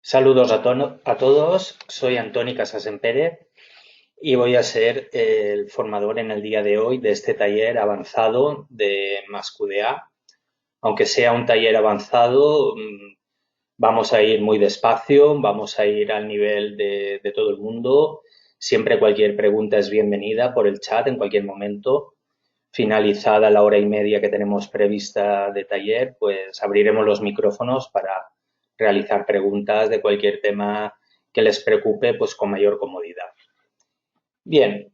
Saludos a todos, soy Antoni Casasempere y voy a ser el formador en el día de hoy de este taller avanzado de MassQDA. Aunque sea un taller avanzado, vamos a ir muy despacio, vamos a ir al nivel de todo el mundo. Siempre cualquier pregunta es bienvenida por el chat en cualquier momento. Finalizada la hora y media que tenemos prevista de taller, pues abriremos los micrófonos para realizar preguntas de cualquier tema que les preocupe, pues con mayor comodidad. Bien,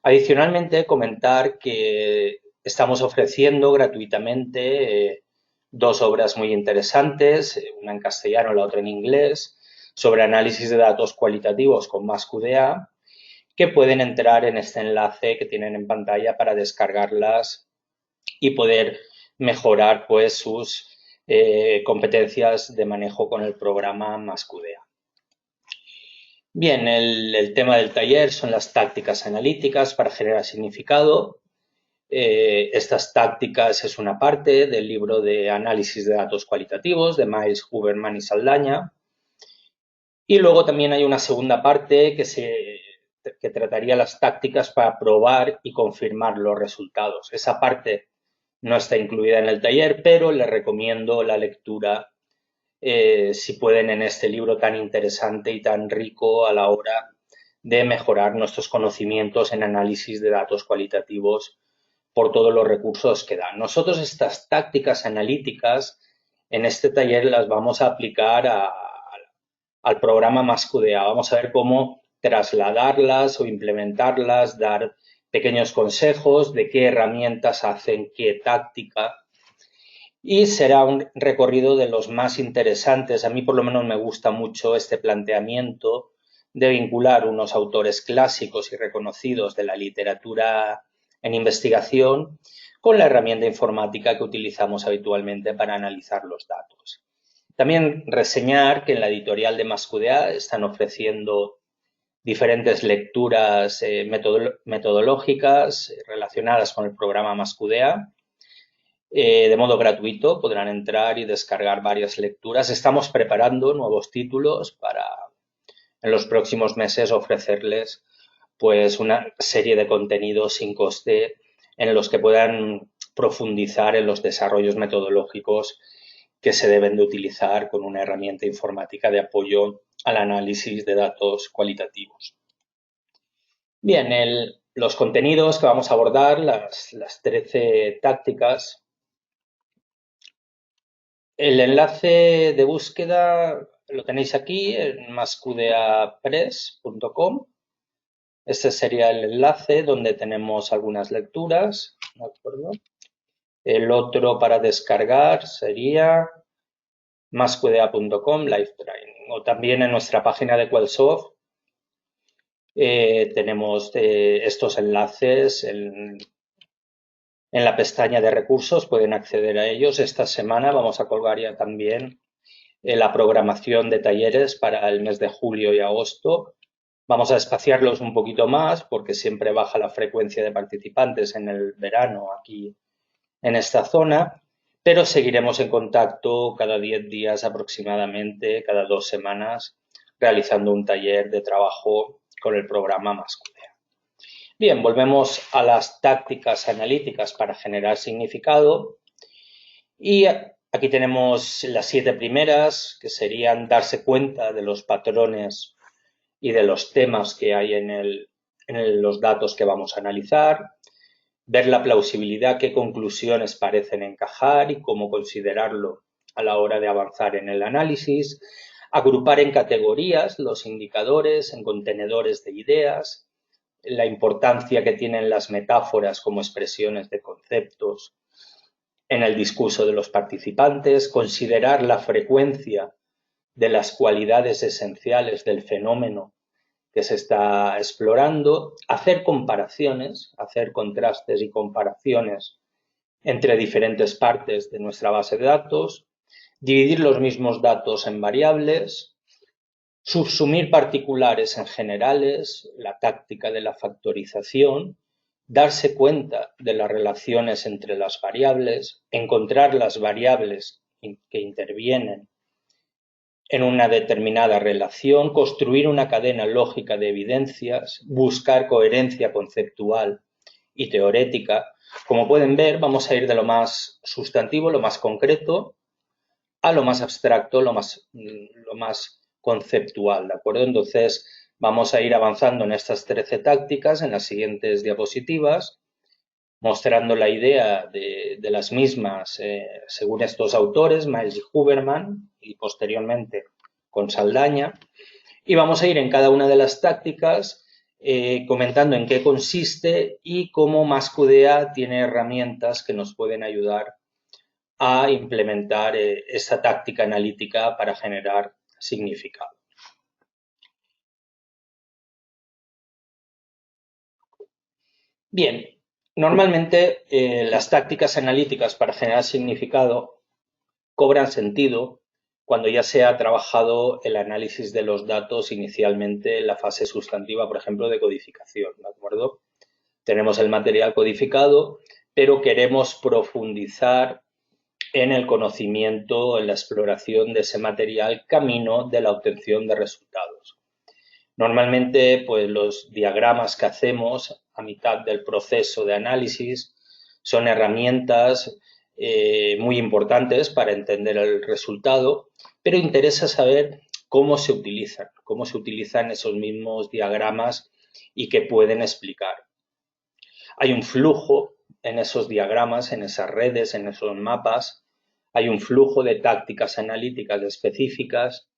adicionalmente comentar que estamos ofreciendo gratuitamente dos obras muy interesantes, una en castellano, la otra en inglés, sobre análisis de datos cualitativos con MassQDA, que pueden entrar en este enlace que tienen en pantalla para descargarlas y poder mejorar pues sus competencias de manejo con el programa MassQDA. Bien, el tema del taller son las tácticas analíticas para generar significado. Estas tácticas es una parte del libro de análisis de datos cualitativos de Miles, Huberman y Saldaña. Y luego también hay una segunda parte que trataría las tácticas para probar y confirmar los resultados. Esa parte no está incluida en el taller, pero les recomiendo la lectura, si pueden, en este libro tan interesante y tan rico a la hora de mejorar nuestros conocimientos en análisis de datos cualitativos por todos los recursos que dan. Nosotros estas tácticas analíticas en este taller las vamos a aplicar al programa MassQDA. Vamos a ver cómo trasladarlas o implementarlas, dar pequeños consejos de qué herramientas hacen qué táctica. Y será un recorrido de los más interesantes. A mí por lo menos me gusta mucho este planteamiento de vincular unos autores clásicos y reconocidos de la literatura en investigación con la herramienta informática que utilizamos habitualmente para analizar los datos. También reseñar que en la editorial de MassQDA están ofreciendo diferentes lecturas metodológicas relacionadas con el programa MassQDA. De modo gratuito podrán entrar y descargar varias lecturas. Estamos preparando nuevos títulos para en los próximos meses ofrecerles pues una serie de contenidos sin coste en los que puedan profundizar en los desarrollos metodológicos que se deben de utilizar con una herramienta informática de apoyo al análisis de datos cualitativos. Bien, los contenidos que vamos a abordar, las 13 tácticas. El enlace de búsqueda lo tenéis aquí en massqdapress.com. Este sería el enlace donde tenemos algunas lecturas, ¿de acuerdo? El otro para descargar sería massqda.com Live Training, o también en nuestra página de Qualsoft tenemos estos enlaces en la pestaña de recursos, pueden acceder a ellos. Esta semana vamos a colgar ya también la programación de talleres para el mes de julio y agosto. Vamos a espaciarlos un poquito más porque siempre baja la frecuencia de participantes en el verano aquí en esta zona, pero seguiremos en contacto cada 10 días aproximadamente, cada 2 semanas, realizando un taller de trabajo con el programa MassQDA. Bien, volvemos a las tácticas analíticas para generar significado y aquí tenemos las 7 primeras, que serían darse cuenta de los patrones y de los temas que hay en los datos que vamos a analizar, ver la plausibilidad, qué conclusiones parecen encajar y cómo considerarlo a la hora de avanzar en el análisis, agrupar en categorías los indicadores, en contenedores de ideas, la importancia que tienen las metáforas como expresiones de conceptos en el discurso de los participantes, considerar la frecuencia de las cualidades esenciales del fenómeno que se está explorando, hacer comparaciones, hacer contrastes y comparaciones entre diferentes partes de nuestra base de datos, dividir los mismos datos en variables, subsumir particulares en generales, la táctica de la factorización, darse cuenta de las relaciones entre las variables, encontrar las variables que intervienen en una determinada relación, construir una cadena lógica de evidencias, buscar coherencia conceptual y teorética. Como pueden ver, vamos a ir de lo más sustantivo, lo más concreto, a lo más abstracto, lo más conceptual, ¿de acuerdo? Entonces, vamos a ir avanzando en estas 13 tácticas en las siguientes diapositivas, mostrando la idea de las mismas según estos autores, Miles y Huberman, y posteriormente con Saldaña. Y vamos a ir en cada una de las tácticas comentando en qué consiste y cómo MassQDA tiene herramientas que nos pueden ayudar a implementar esta táctica analítica para generar significado. Bien, normalmente las tácticas analíticas para generar significado cobran sentido cuando ya se ha trabajado el análisis de los datos inicialmente en la fase sustantiva, por ejemplo, de codificación, ¿de acuerdo? Tenemos el material codificado, pero queremos profundizar en el conocimiento, en la exploración de ese material camino de la obtención de resultados. Normalmente, pues los diagramas que hacemos a mitad del proceso de análisis son herramientas muy importantes para entender el resultado, pero interesa saber cómo se utilizan esos mismos diagramas y qué pueden explicar. Hay un flujo en esos diagramas, en esas redes, en esos mapas, hay un flujo de tácticas analíticas específicas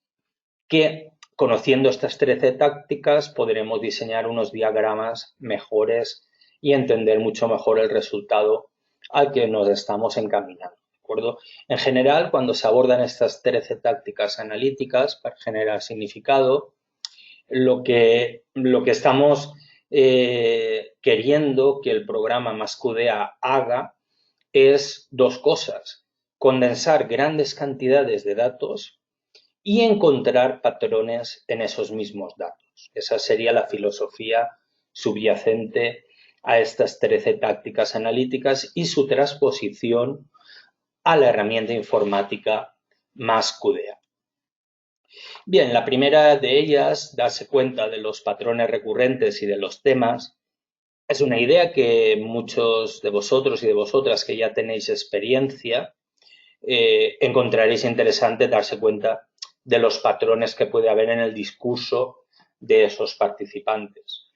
que, conociendo estas 13 tácticas, podremos diseñar unos diagramas mejores y entender mucho mejor el resultado al que nos estamos encaminando. ¿De acuerdo? En general, cuando se abordan estas 13 tácticas analíticas para generar significado, lo que estamos queriendo que el programa MassQDA haga es dos cosas: condensar grandes cantidades de datos y encontrar patrones en esos mismos datos. Esa sería la filosofía subyacente a estas 13 tácticas analíticas y su transposición a la herramienta informática MassQDA. Bien, la primera de ellas, darse cuenta de los patrones recurrentes y de los temas, es una idea que muchos de vosotros y de vosotras que ya tenéis experiencia encontraréis interesante darse cuenta de los patrones que puede haber en el discurso de esos participantes.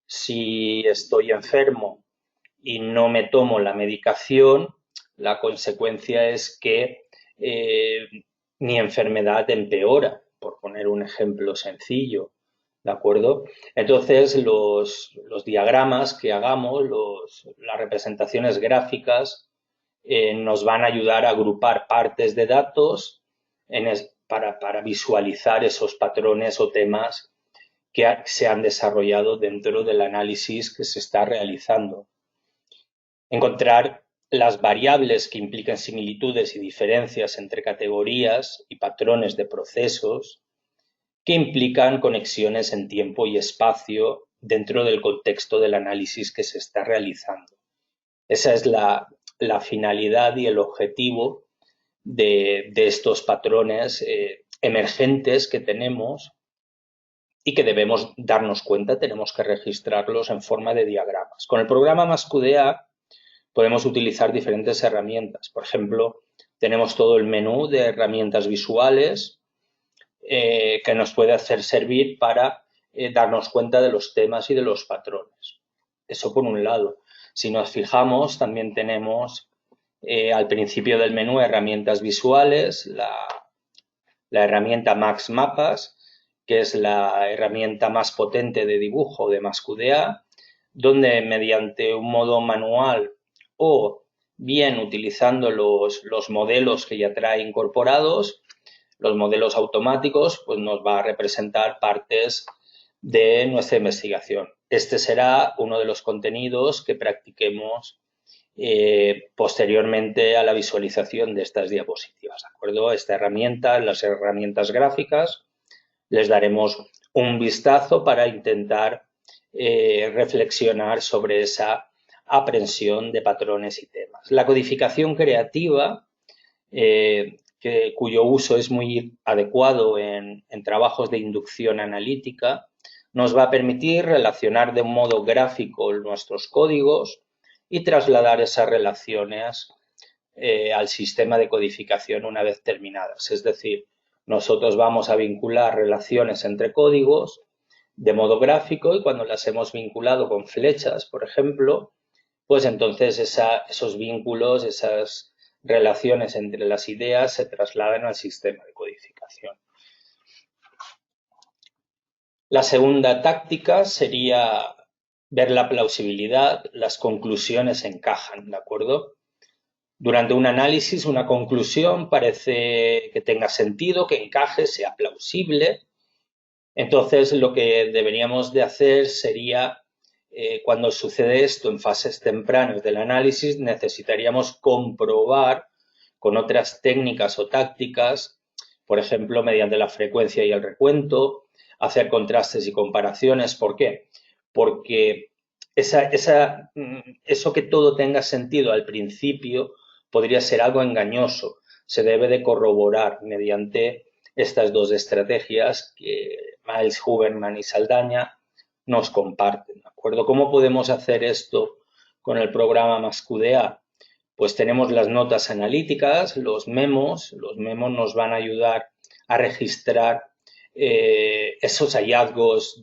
Si estoy enfermo y no me tomo la medicación, la consecuencia es que mi enfermedad empeora, por poner un ejemplo sencillo, ¿de acuerdo? Entonces, los diagramas que hagamos, las representaciones gráficas, nos van a ayudar a agrupar partes de datos para visualizar esos patrones o temas que se han desarrollado dentro del análisis que se está realizando. Encontrar las variables que implican similitudes y diferencias entre categorías y patrones de procesos que implican conexiones en tiempo y espacio dentro del contexto del análisis que se está realizando. Esa es la finalidad y el objetivo de estos patrones emergentes que tenemos y que debemos darnos cuenta, tenemos que registrarlos en forma de diagramas. Con el programa MassQDA podemos utilizar diferentes herramientas. Por ejemplo, tenemos todo el menú de herramientas visuales que nos puede hacer servir para darnos cuenta de los temas y de los patrones. Eso por un lado. Si nos fijamos, también tenemos al principio del menú herramientas visuales, la herramienta Max Mapas, que es la herramienta más potente de dibujo de MassQDA, donde mediante un modo manual o bien utilizando los modelos que ya trae incorporados, los modelos automáticos, pues nos va a representar partes de nuestra investigación. Este será uno de los contenidos que practiquemos posteriormente a la visualización de estas diapositivas, ¿de acuerdo? Esta herramienta, las herramientas gráficas, les daremos un vistazo para intentar reflexionar sobre esa aprensión de patrones y temas. La codificación creativa, cuyo uso es muy adecuado en trabajos de inducción analítica, nos va a permitir relacionar de un modo gráfico nuestros códigos y trasladar esas relaciones al sistema de codificación una vez terminadas. Es decir, nosotros vamos a vincular relaciones entre códigos de modo gráfico y cuando las hemos vinculado con flechas, por ejemplo, pues entonces esos vínculos, esas relaciones entre las ideas se trasladan al sistema de codificación. La segunda táctica sería ver la plausibilidad, las conclusiones encajan, ¿de acuerdo? Durante un análisis, una conclusión parece que tenga sentido, que encaje, sea plausible. Entonces, lo que deberíamos de hacer sería, cuando sucede esto en fases tempranas del análisis, necesitaríamos comprobar con otras técnicas o tácticas, por ejemplo, mediante la frecuencia y el recuento, hacer contrastes y comparaciones. ¿Por qué? Porque eso que todo tenga sentido al principio podría ser algo engañoso. Se debe de corroborar mediante estas dos estrategias que Miles, Huberman y Saldaña nos comparten, ¿de acuerdo? ¿Cómo podemos hacer esto con el programa Mascudea? Pues tenemos las notas analíticas, los memos nos van a ayudar a registrar esos hallazgos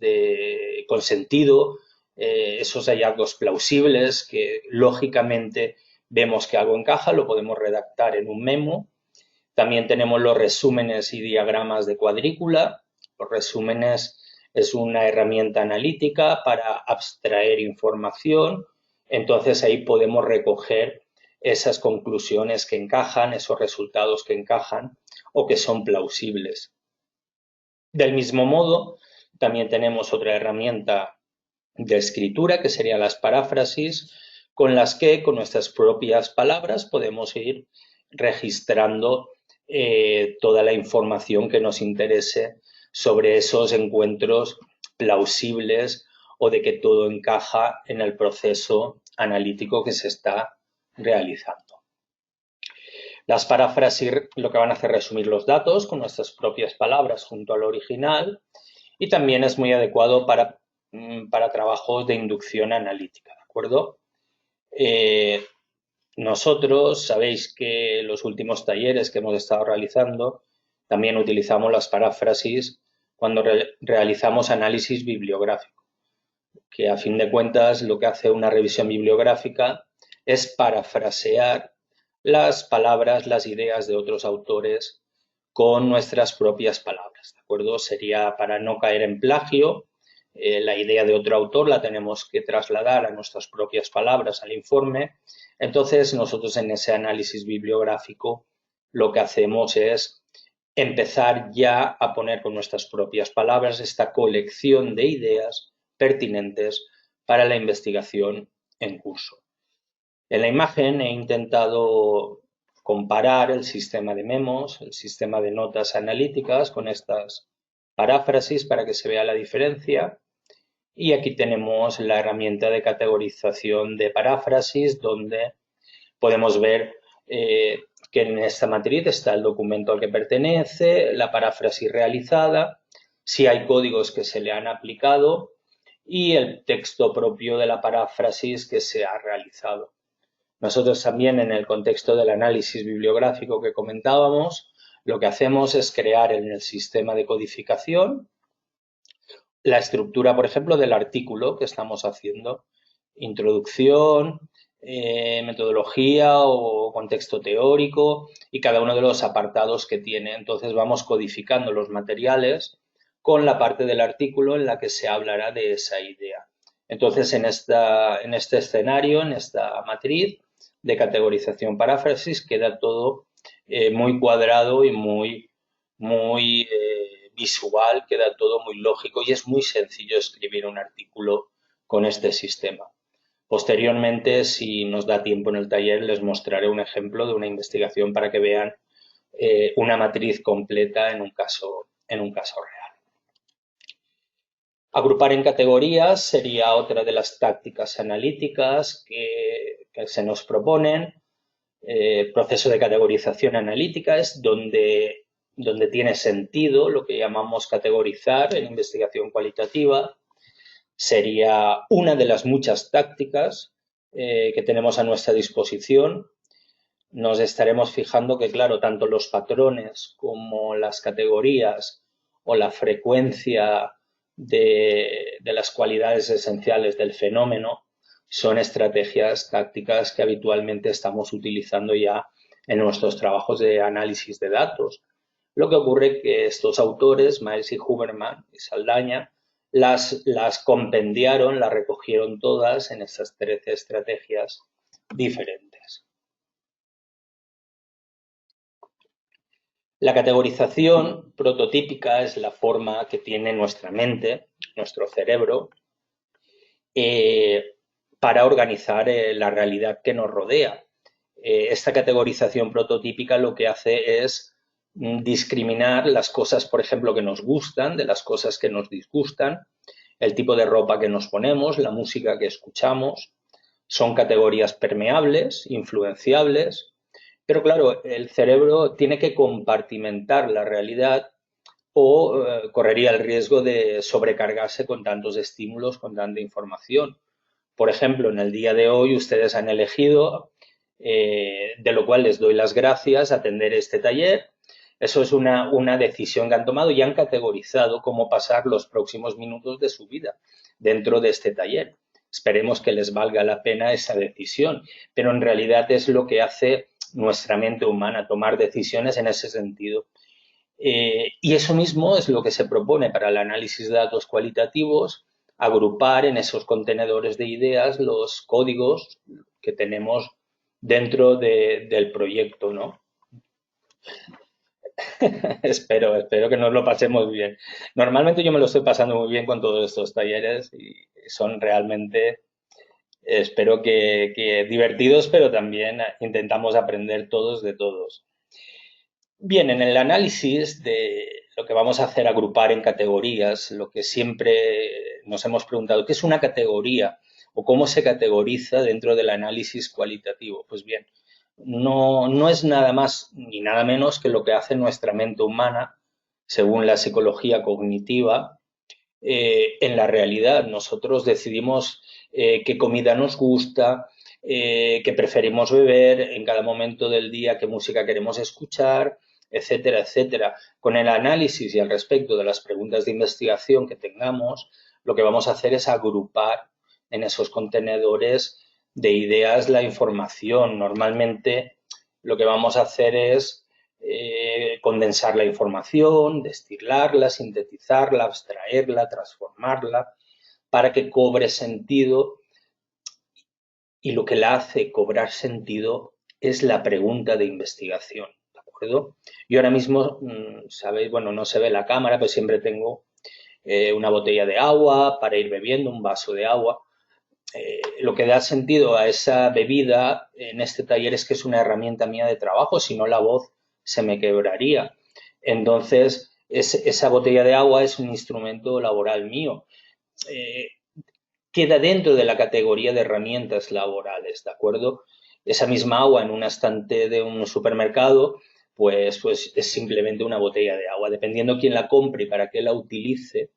con sentido, esos hallazgos plausibles que lógicamente vemos que algo encaja, lo podemos redactar en un memo. También tenemos los resúmenes y diagramas de cuadrícula. Los resúmenes es una herramienta analítica para abstraer información. Entonces ahí podemos recoger esas conclusiones que encajan, esos resultados que encajan o que son plausibles. Del mismo modo, también tenemos otra herramienta de escritura que serían las paráfrasis, con las que con nuestras propias palabras podemos ir registrando toda la información que nos interese sobre esos encuentros plausibles o de que todo encaja en el proceso analítico que se está realizando. Las paráfrasis lo que van a hacer es resumir los datos con nuestras propias palabras junto al original y también es muy adecuado para trabajos de inducción analítica, ¿de acuerdo? Nosotros sabéis que en los últimos talleres que hemos estado realizando también utilizamos las paráfrasis cuando realizamos análisis bibliográfico, que a fin de cuentas lo que hace una revisión bibliográfica es parafrasear las palabras, las ideas de otros autores con nuestras propias palabras, ¿de acuerdo? Sería para no caer en plagio, la idea de otro autor la tenemos que trasladar a nuestras propias palabras al informe. Entonces, nosotros en ese análisis bibliográfico lo que hacemos es empezar ya a poner con nuestras propias palabras esta colección de ideas pertinentes para la investigación en curso. En la imagen he intentado comparar el sistema de memos, el sistema de notas analíticas con estas paráfrasis para que se vea la diferencia. Y aquí tenemos la herramienta de categorización de paráfrasis donde podemos ver que en esta matriz está el documento al que pertenece, la paráfrasis realizada, si hay códigos que se le han aplicado y el texto propio de la paráfrasis que se ha realizado. Nosotros también en el contexto del análisis bibliográfico que comentábamos, lo que hacemos es crear en el sistema de codificación la estructura, por ejemplo, del artículo que estamos haciendo. Introducción, metodología o contexto teórico y cada uno de los apartados que tiene. Entonces vamos codificando los materiales con la parte del artículo en la que se hablará de esa idea. Entonces en este escenario, en esta matriz de categorización paráfrasis, queda todo muy cuadrado y muy visual, queda todo muy lógico y es muy sencillo escribir un artículo con este sistema. Posteriormente, si nos da tiempo en el taller, les mostraré un ejemplo de una investigación para que vean una matriz completa en un caso real. Agrupar en categorías sería otra de las tácticas analíticas que se nos proponen. Proceso de categorización analítica es donde tiene sentido lo que llamamos categorizar en investigación cualitativa. Sería una de las muchas tácticas que tenemos a nuestra disposición. Nos estaremos fijando que, claro, tanto los patrones como las categorías o la frecuencia de las cualidades esenciales del fenómeno son estrategias tácticas que habitualmente estamos utilizando ya en nuestros trabajos de análisis de datos. Lo que ocurre es que estos autores, Miles y Huberman y Saldaña, las compendiaron, las recogieron todas en estas 13 estrategias diferentes. La categorización prototípica es la forma que tiene nuestra mente, nuestro cerebro, para organizar la realidad que nos rodea. Esta categorización prototípica lo que hace es discriminar las cosas, por ejemplo, que nos gustan de las cosas que nos disgustan, el tipo de ropa que nos ponemos, la música que escuchamos. Son categorías permeables, influenciables, pero claro, el cerebro tiene que compartimentar la realidad o correría el riesgo de sobrecargarse con tantos estímulos, con tanta información. Por ejemplo, en el día de hoy ustedes han elegido, de lo cual les doy las gracias, atender este taller. Eso es una decisión que han tomado y han categorizado cómo pasar los próximos minutos de su vida dentro de este taller. Esperemos que les valga la pena esa decisión, pero en realidad es lo que hace nuestra mente humana, tomar decisiones en ese sentido. Y eso mismo es lo que se propone para el análisis de datos cualitativos, agrupar en esos contenedores de ideas los códigos que tenemos dentro del proyecto, ¿no? espero que nos lo pasemos bien. Normalmente yo me lo estoy pasando muy bien con todos estos talleres y son realmente, espero que divertidos, pero también intentamos aprender todos de todos. Bien, en el análisis de lo que vamos a hacer, agrupar en categorías, lo que siempre nos hemos preguntado, ¿qué es una categoría o cómo se categoriza dentro del análisis cualitativo? Pues bien, no es nada más ni nada menos que lo que hace nuestra mente humana, según la psicología cognitiva, en la realidad. Nosotros decidimos qué comida nos gusta, qué preferimos beber en cada momento del día, qué música queremos escuchar, etcétera, etcétera. Con el análisis y al respecto de las preguntas de investigación que tengamos, lo que vamos a hacer es agrupar en esos contenedores de ideas la información. Normalmente lo que vamos a hacer es condensar la información, destilarla, sintetizarla, abstraerla, transformarla, para que cobre sentido. Y lo que la hace cobrar sentido es la pregunta de investigación, ¿de acuerdo? Yo ahora mismo, sabéis, bueno, no se ve la cámara, pero siempre tengo una botella de agua para ir bebiendo, un vaso de agua. Lo que da sentido a esa bebida en este taller es que es una herramienta mía de trabajo, si no la voz se me quebraría. Entonces, esa botella de agua es un instrumento laboral mío. Queda dentro de la categoría de herramientas laborales, ¿de acuerdo? Esa misma agua en un estante de un supermercado, pues es simplemente una botella de agua. Dependiendo quién la compre y para qué la utilice,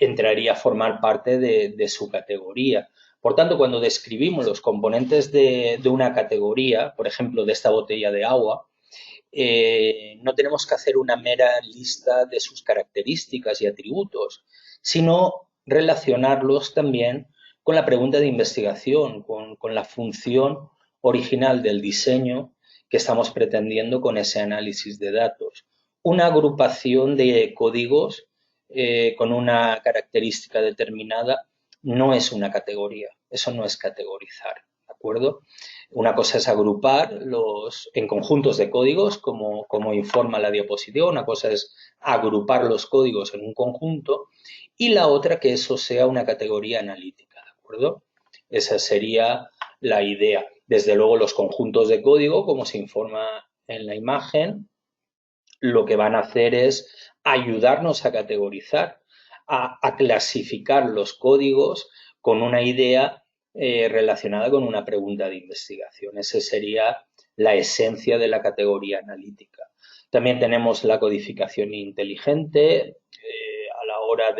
entraría a formar parte de su categoría. Por tanto, cuando describimos los componentes de una categoría, por ejemplo, de esta botella de agua, no tenemos que hacer una mera lista de sus características y atributos, sino relacionarlos también con la pregunta de investigación, con la función original del diseño que estamos pretendiendo con ese análisis de datos. Una agrupación de códigos con una característica determinada no es una categoría, eso no es categorizar, ¿de acuerdo? Una cosa es agrupar en conjuntos de códigos, como informa la diapositiva. Una cosa es agrupar los códigos en un conjunto y la otra que eso sea una categoría analítica, ¿de acuerdo? Esa sería la idea. Desde luego los conjuntos de código, como se informa en la imagen, lo que van a hacer es ayudarnos a categorizar. a clasificar los códigos con una idea relacionada con una pregunta de investigación. Esa sería la esencia de la categoría analítica. También tenemos la codificación inteligente a la hora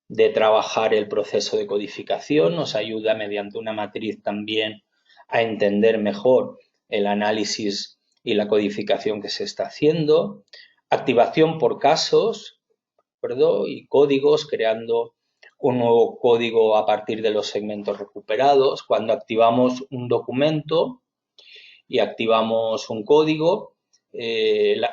de trabajar el proceso de codificación. Nos ayuda mediante una matriz también a entender mejor el análisis y la codificación que se está haciendo. Activación por casos, ¿verdad? Y códigos, creando un nuevo código a partir de los segmentos recuperados. Cuando activamos un documento y activamos un código,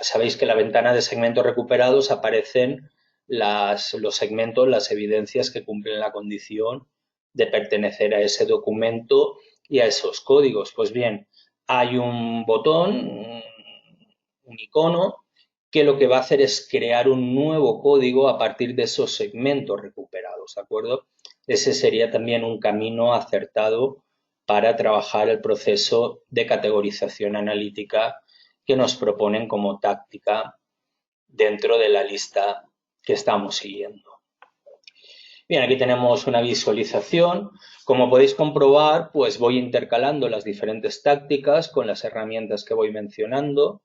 sabéis que en la ventana de segmentos recuperados aparecen los segmentos, las evidencias que cumplen la condición de pertenecer a ese documento y a esos códigos. Pues bien, hay un botón, un icono, que lo que va a hacer es crear un nuevo código a partir de esos segmentos recuperados, ¿de acuerdo? Ese sería también un camino acertado para trabajar el proceso de categorización analítica que nos proponen como táctica dentro de la lista que estamos siguiendo. Bien, aquí tenemos una visualización. Como podéis comprobar, pues voy intercalando las diferentes tácticas con las herramientas que voy mencionando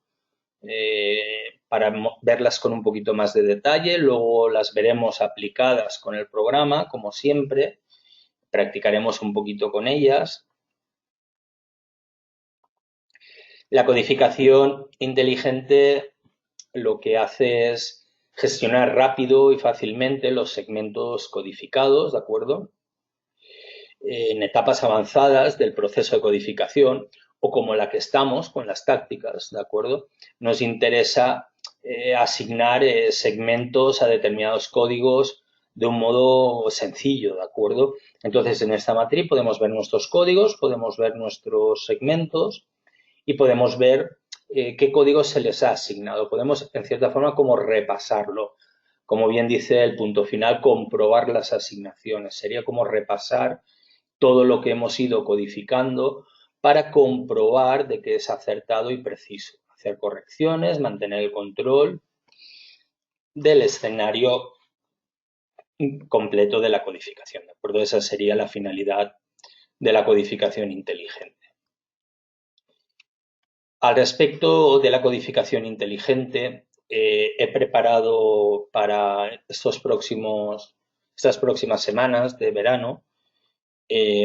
para verlas con un poquito más de detalle. Luego las veremos aplicadas con el programa, como siempre. Practicaremos un poquito con ellas. La codificación inteligente lo que hace es gestionar rápido y fácilmente los segmentos codificados, ¿de acuerdo? En etapas avanzadas del proceso de codificación o como la que estamos con las tácticas, ¿de acuerdo? Nos interesa asignar segmentos a determinados códigos de un modo sencillo, ¿de acuerdo? Entonces, en esta matriz podemos ver nuestros códigos, podemos ver nuestros segmentos y podemos ver qué códigos se les ha asignado. Podemos, en cierta forma, como repasarlo. Como bien dice el punto final, comprobar las asignaciones. Sería como repasar todo lo que hemos ido codificando para comprobar de que es acertado y preciso. Hacer correcciones, mantener el control del escenario completo de la codificación. ¿De acuerdo? Esa sería la finalidad de la codificación inteligente. Al respecto de la codificación inteligente, he preparado para estas próximas semanas de verano,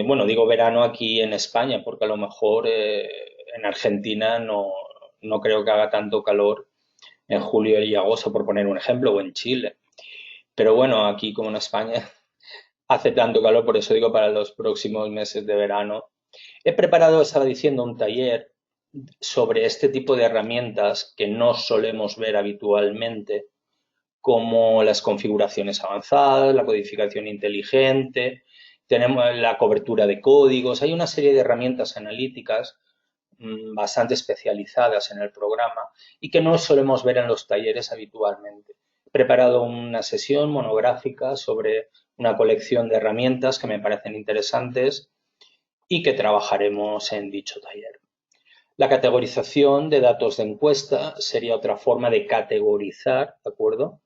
bueno, digo verano aquí en España porque a lo mejor en Argentina no creo que haga tanto calor en julio y agosto, por poner un ejemplo, o en Chile. Pero bueno, aquí como en España hace tanto calor, por eso digo para los próximos meses de verano. He preparado, estaba diciendo, un taller sobre este tipo de herramientas que no solemos ver habitualmente, como las configuraciones avanzadas, la codificación inteligente, tenemos la cobertura de códigos. Hay una serie de herramientas analíticas bastante especializadas en el programa y que no solemos ver en los talleres habitualmente. He preparado una sesión monográfica sobre una colección de herramientas que me parecen interesantes y que trabajaremos en dicho taller. La categorización de datos de encuesta sería otra forma de categorizar, ¿de acuerdo?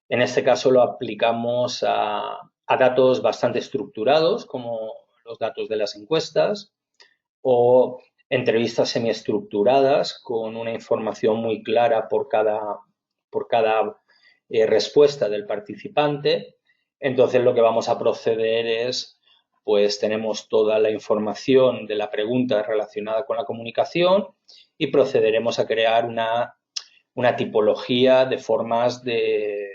En este caso lo aplicamos a datos bastante estructurados, como los datos de las encuestas, o entrevistas semiestructuradas con una información muy clara por cada respuesta del participante. Entonces lo que vamos a proceder es, pues tenemos toda la información de la pregunta relacionada con la comunicación y procederemos a crear una tipología de formas de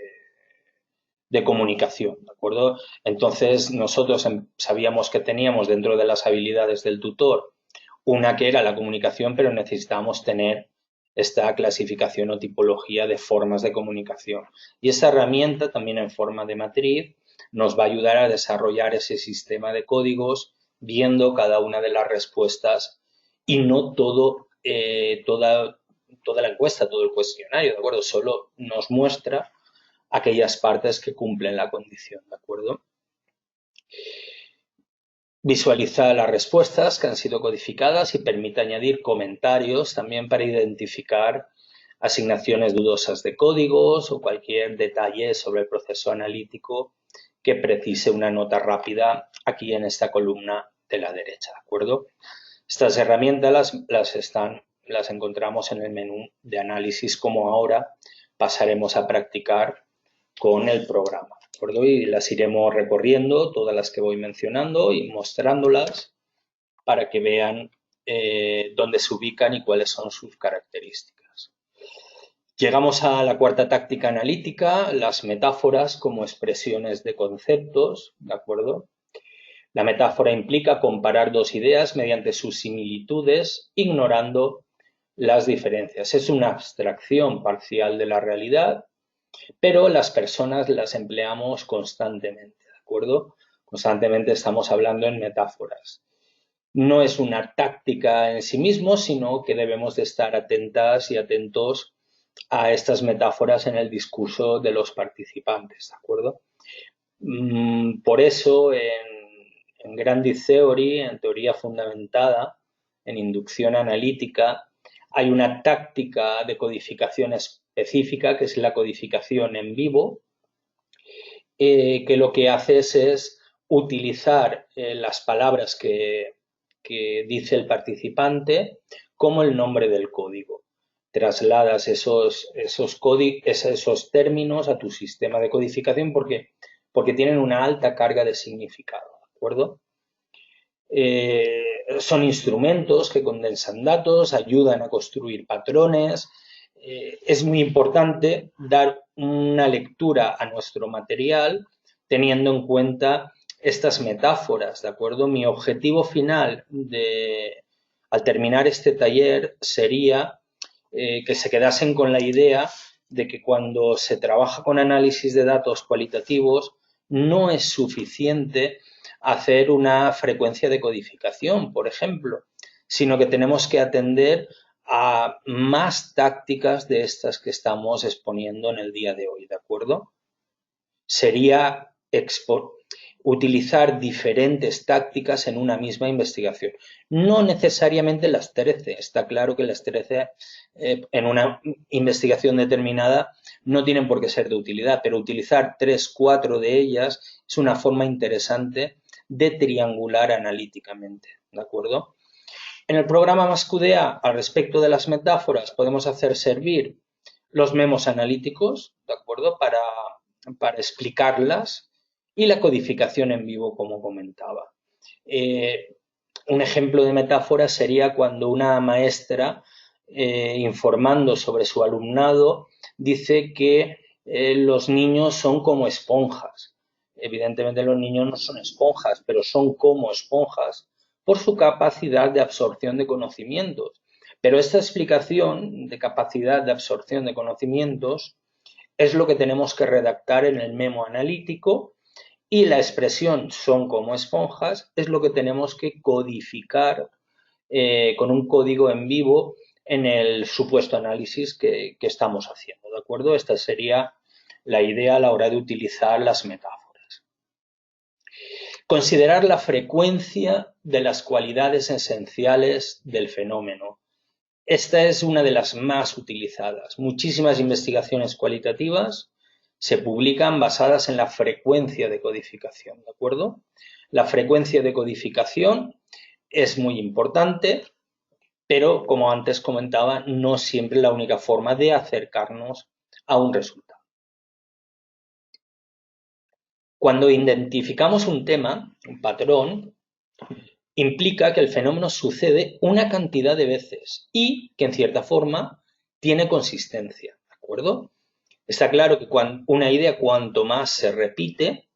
comunicación, ¿de acuerdo? Entonces nosotros sabíamos que teníamos dentro de las habilidades del tutor una que era la comunicación, pero necesitábamos tener esta clasificación o tipología de formas de comunicación. Y esta herramienta, también en forma de matriz, nos va a ayudar a desarrollar ese sistema de códigos viendo cada una de las respuestas y no toda la encuesta, todo el cuestionario, ¿de acuerdo? Solo nos muestra aquellas partes que cumplen la condición, ¿de acuerdo? Visualiza las respuestas que han sido codificadas y permite añadir comentarios también para identificar asignaciones dudosas de códigos o cualquier detalle sobre el proceso analítico que precise una nota rápida aquí en esta columna de la derecha, ¿de acuerdo? Estas herramientas las encontramos en el menú de análisis, como ahora pasaremos a practicar con el programa, ¿de acuerdo? Y las iremos recorriendo, todas las que voy mencionando, y mostrándolas para que vean dónde se ubican y cuáles son sus características. Llegamos a la cuarta táctica analítica, las metáforas como expresiones de conceptos, ¿de acuerdo? La metáfora implica comparar dos ideas mediante sus similitudes, ignorando las diferencias. Es una abstracción parcial de la realidad, pero las personas las empleamos constantemente, ¿de acuerdo? Constantemente estamos hablando en metáforas. No es una táctica en sí mismo, sino que debemos de estar atentas y atentos a estas metáforas en el discurso de los participantes, ¿de acuerdo? Por eso, en Grounded Theory, en teoría fundamentada, en inducción analítica, hay una táctica de codificación específica, que es la codificación en vivo, que lo que haces es utilizar las palabras que dice el participante como el nombre del código. Trasladas esos términos a tu sistema de codificación porque tienen una alta carga de significado, ¿de acuerdo? Son instrumentos que condensan datos, ayudan a construir patrones. Es muy importante dar una lectura a nuestro material teniendo en cuenta estas metáforas, ¿de acuerdo? Mi objetivo final al terminar este taller sería que se quedasen con la idea de que cuando se trabaja con análisis de datos cualitativos no es suficiente hacer una frecuencia de codificación, por ejemplo, sino que tenemos que atender a más tácticas de estas que estamos exponiendo en el día de hoy, ¿de acuerdo? Sería utilizar diferentes tácticas en una misma investigación. No necesariamente las 13. Está claro que las 13 en una investigación determinada no tienen por qué ser de utilidad, pero utilizar 3, 4 de ellas es una forma interesante de triangular analíticamente, ¿de acuerdo? En el programa MassQDA, al respecto de las metáforas, podemos hacer servir los memos analíticos, ¿de acuerdo? Para explicarlas, y la codificación en vivo, como comentaba. Un ejemplo de metáfora sería cuando una maestra, informando sobre su alumnado, dice que los niños son como esponjas. Evidentemente los niños no son esponjas, pero son como esponjas por su capacidad de absorción de conocimientos. Pero esta explicación de capacidad de absorción de conocimientos es lo que tenemos que redactar en el memo analítico, y la expresión son como esponjas es lo que tenemos que codificar con un código en vivo en el supuesto análisis que estamos haciendo, ¿de acuerdo? Esta sería la idea a la hora de utilizar las metáforas. Considerar la frecuencia de las cualidades esenciales del fenómeno. Esta es una de las más utilizadas. Muchísimas investigaciones cualitativas se publican basadas en la frecuencia de codificación, ¿de acuerdo? La frecuencia de codificación es muy importante, pero como antes comentaba, no es siempre la única forma de acercarnos a un resultado. Cuando identificamos un tema, un patrón, implica que el fenómeno sucede una cantidad de veces y que en cierta forma tiene consistencia, ¿de acuerdo? Está claro que una idea cuanto más se repite,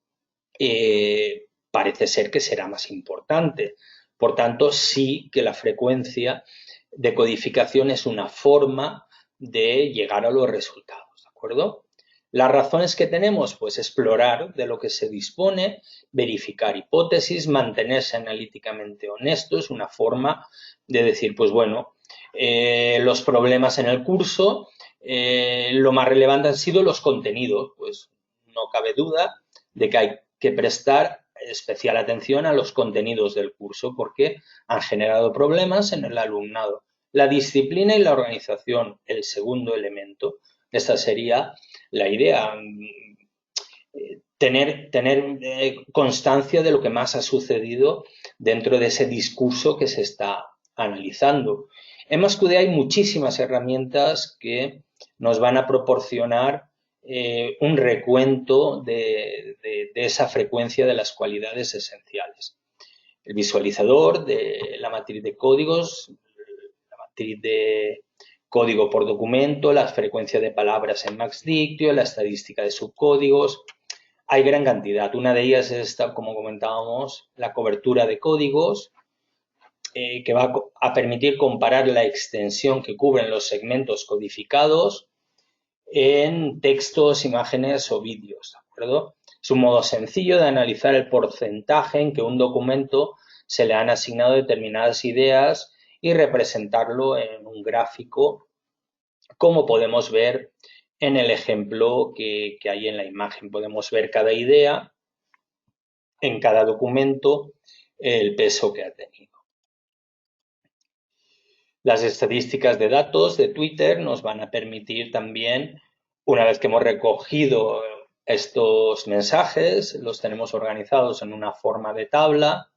parece ser que será más importante. Por tanto, sí que la frecuencia de codificación es una forma de llegar a los resultados, ¿de acuerdo? Las razones que tenemos, pues explorar de lo que se dispone, verificar hipótesis, mantenerse analíticamente honesto, es una forma de decir, pues bueno, los problemas en el curso, lo más relevante han sido los contenidos, pues no cabe duda de que hay que prestar especial atención a los contenidos del curso porque han generado problemas en el alumnado. La disciplina y la organización, el segundo elemento. Esta sería la idea, tener constancia de lo que más ha sucedido dentro de ese discurso que se está analizando. En MassQD hay muchísimas herramientas que nos van a proporcionar un recuento de esa frecuencia de las cualidades esenciales. El visualizador de la matriz de códigos, la matriz de código por documento, la frecuencia de palabras en MaxDictio, la estadística de subcódigos. Hay gran cantidad. Una de ellas es esta, como comentábamos, la cobertura de códigos, que va a permitir comparar la extensión que cubren los segmentos codificados en textos, imágenes o vídeos, ¿de acuerdo? Es un modo sencillo de analizar el porcentaje en que un documento se le han asignado determinadas ideas y representarlo en un gráfico, como podemos ver en el ejemplo que hay en la imagen. Podemos ver cada idea en cada documento, el peso que ha tenido. Las estadísticas de datos de Twitter nos van a permitir también, una vez que hemos recogido estos mensajes, los tenemos organizados en una forma de tabla,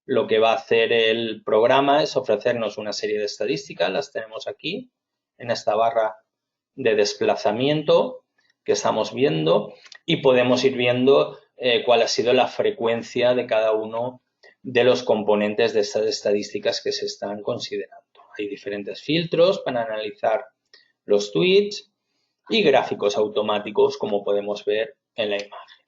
lo que va a hacer el programa es ofrecernos una serie de estadísticas, las tenemos aquí, en esta barra de desplazamiento que estamos viendo, y podemos ir viendo cuál ha sido la frecuencia de cada uno de los componentes de estas estadísticas que se están considerando. Hay diferentes filtros para analizar los tweets y gráficos automáticos, como podemos ver en la imagen.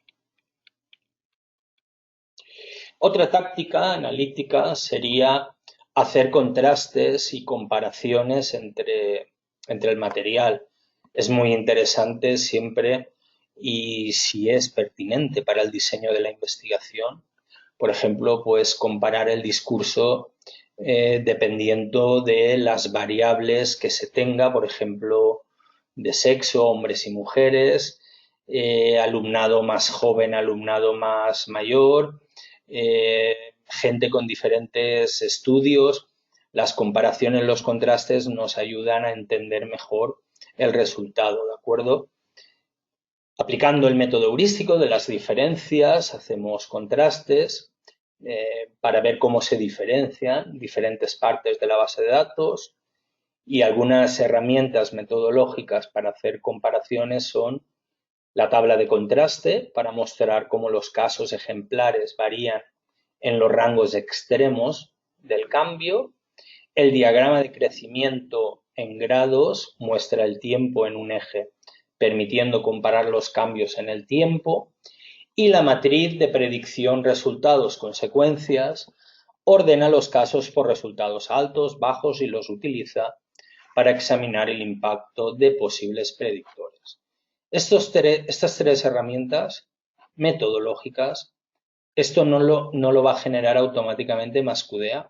Otra táctica analítica sería hacer contrastes y comparaciones entre el material. Es muy interesante siempre, y si es pertinente para el diseño de la investigación, por ejemplo, pues comparar el discurso dependiendo de las variables que se tenga, por ejemplo, de sexo, hombres y mujeres, alumnado más joven, alumnado más mayor, gente con diferentes estudios. Las comparaciones, los contrastes nos ayudan a entender mejor el resultado, ¿de acuerdo? Aplicando el método heurístico de las diferencias, hacemos contrastes para ver cómo se diferencian diferentes partes de la base de datos, y algunas herramientas metodológicas para hacer comparaciones son la tabla de contraste, para mostrar cómo los casos ejemplares varían en los rangos extremos del cambio. El diagrama de crecimiento en grados muestra el tiempo en un eje, permitiendo comparar los cambios en el tiempo. Y la matriz de predicción resultados-consecuencias ordena los casos por resultados altos, bajos, y los utiliza para examinar el impacto de posibles predictores. Estas tres herramientas metodológicas, esto no lo va a generar automáticamente MassQDA,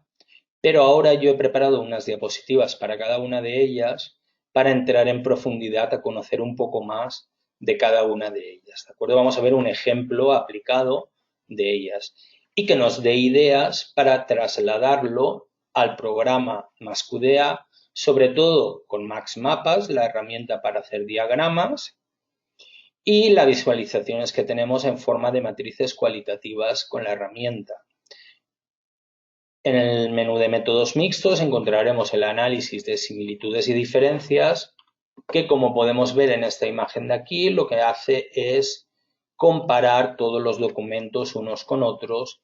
pero ahora yo he preparado unas diapositivas para cada una de ellas para entrar en profundidad a conocer un poco más de cada una de ellas, ¿de acuerdo? Vamos a ver un ejemplo aplicado de ellas y que nos dé ideas para trasladarlo al programa MassQDA, sobre todo con MaxMapas, la herramienta para hacer diagramas, y las visualizaciones que tenemos en forma de matrices cualitativas con la herramienta. En el menú de métodos mixtos encontraremos el análisis de similitudes y diferencias, que, como podemos ver en esta imagen de aquí, lo que hace es comparar todos los documentos unos con otros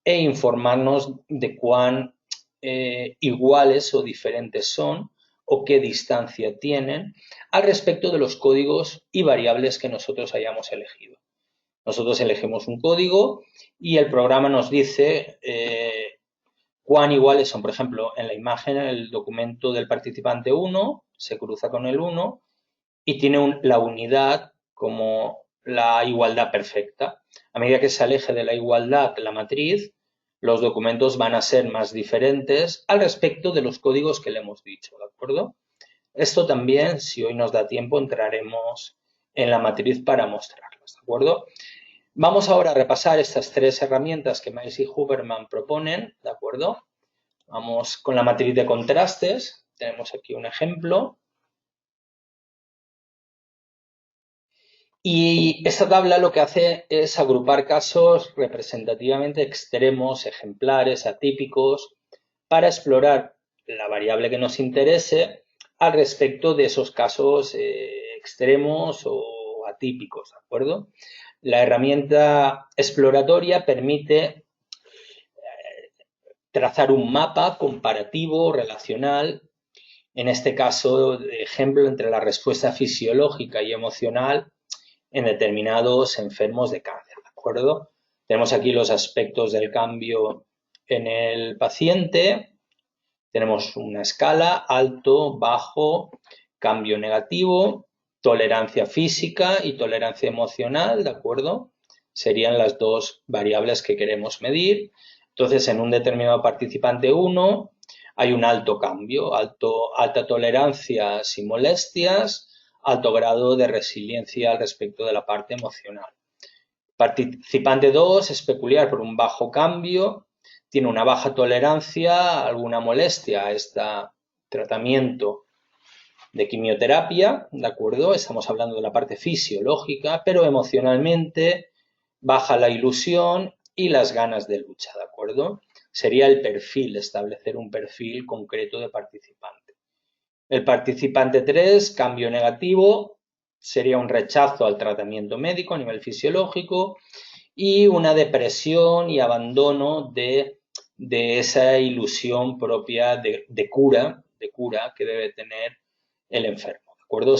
e informarnos de cuán iguales o diferentes son o qué distancia tienen al respecto de los códigos y variables que nosotros hayamos elegido. Nosotros elegimos un código y el programa nos dice cuán iguales son. Por ejemplo, en la imagen, el documento del participante 1 se cruza con el 1 y tiene la unidad como la igualdad perfecta. A medida que se aleje de la igualdad la matriz, los documentos van a ser más diferentes al respecto de los códigos que le hemos dicho, ¿de acuerdo? Esto también, si hoy nos da tiempo, entraremos en la matriz para mostrarlos, ¿de acuerdo? Vamos ahora a repasar estas tres herramientas que Miles y Huberman proponen, ¿de acuerdo? Vamos con la matriz de contrastes. Tenemos aquí un ejemplo. Y esta tabla lo que hace es agrupar casos representativamente extremos, ejemplares, atípicos, para explorar la variable que nos interese al respecto de esos casos extremos o atípicos, ¿de acuerdo? La herramienta exploratoria permite trazar un mapa comparativo, relacional, en este caso, de ejemplo, entre la respuesta fisiológica y emocional en determinados enfermos de cáncer, ¿de acuerdo? Tenemos aquí los aspectos del cambio en el paciente. Tenemos una escala, alto, bajo, cambio negativo, tolerancia física y tolerancia emocional, ¿de acuerdo? Serían las dos variables que queremos medir. Entonces, en un determinado participante 1 hay un alto cambio, alta tolerancia sin molestias, alto grado de resiliencia al respecto de la parte emocional. Participante 2 es peculiar por un bajo cambio, tiene una baja tolerancia a alguna molestia a este tratamiento de quimioterapia, ¿de acuerdo? Estamos hablando de la parte fisiológica, pero emocionalmente baja la ilusión y las ganas de lucha, ¿de acuerdo? Sería el perfil, establecer un perfil concreto de participante. El participante 3, cambio negativo, sería un rechazo al tratamiento médico a nivel fisiológico y una depresión y abandono de esa ilusión propia de cura que debe tener el enfermo, ¿de acuerdo?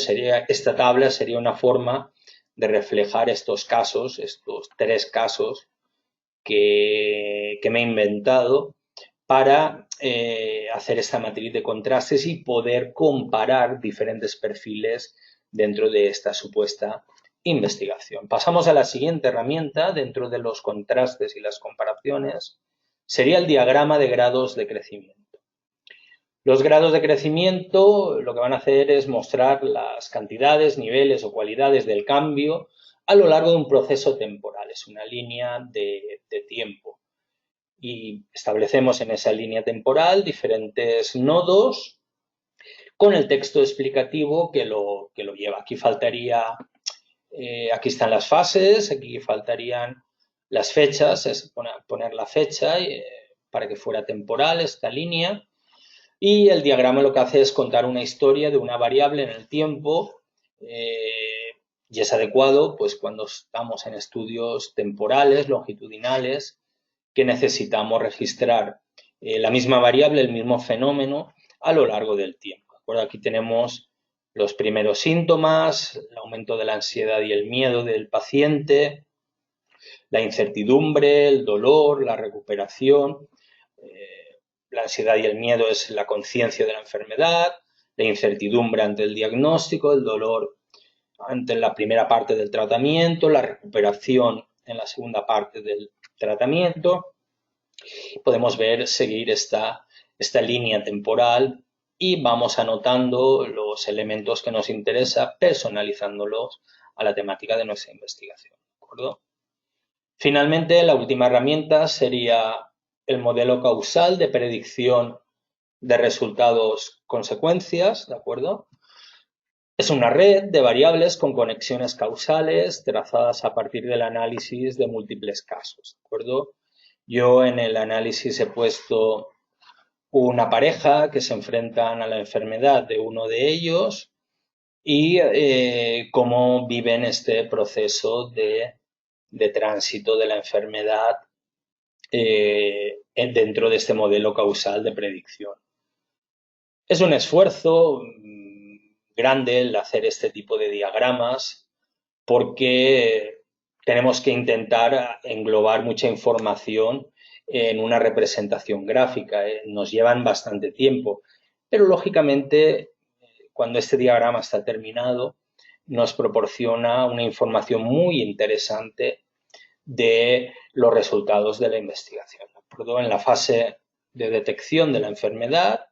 Esta tabla sería una forma de reflejar estos casos, estos 3 casos que me he inventado para hacer esta matriz de contrastes y poder comparar diferentes perfiles dentro de esta supuesta investigación. Pasamos a la siguiente herramienta dentro de los contrastes y las comparaciones. Sería el diagrama de grados de crecimiento. Los grados de crecimiento lo que van a hacer es mostrar las cantidades, niveles o cualidades del cambio a lo largo de un proceso temporal. Es una línea de tiempo. Y establecemos en esa línea temporal diferentes nodos con el texto explicativo que lo lleva. Aquí faltaría, aquí están las fases, aquí faltarían las fechas, es poner la fecha para que fuera temporal esta línea. Y el diagrama lo que hace es contar una historia de una variable en el tiempo y es adecuado pues cuando estamos en estudios temporales, longitudinales, que necesitamos registrar la misma variable, el mismo fenómeno a lo largo del tiempo. ¿De acuerdo? Aquí tenemos los primeros síntomas, el aumento de la ansiedad y el miedo del paciente, la incertidumbre, el dolor, la recuperación. La ansiedad y el miedo es la conciencia de la enfermedad, la incertidumbre ante el diagnóstico, el dolor ante la primera parte del tratamiento, la recuperación en la segunda parte del tratamiento. Podemos seguir esta línea temporal y vamos anotando los elementos que nos interesa, personalizándolos a la temática de nuestra investigación. ¿De acuerdo? Finalmente, la última herramienta sería el modelo causal de predicción de resultados-consecuencias, ¿de acuerdo? Es una red de variables con conexiones causales trazadas a partir del análisis de múltiples casos, ¿de acuerdo? Yo en el análisis he puesto una pareja que se enfrentan a la enfermedad de uno de ellos y cómo viven este proceso de tránsito de la enfermedad dentro de este modelo causal de predicción. Es un esfuerzo grande el hacer este tipo de diagramas porque tenemos que intentar englobar mucha información en una representación gráfica. Nos llevan bastante tiempo, pero lógicamente cuando este diagrama está terminado nos proporciona una información muy interesante de los resultados de la investigación. En la fase de detección de la enfermedad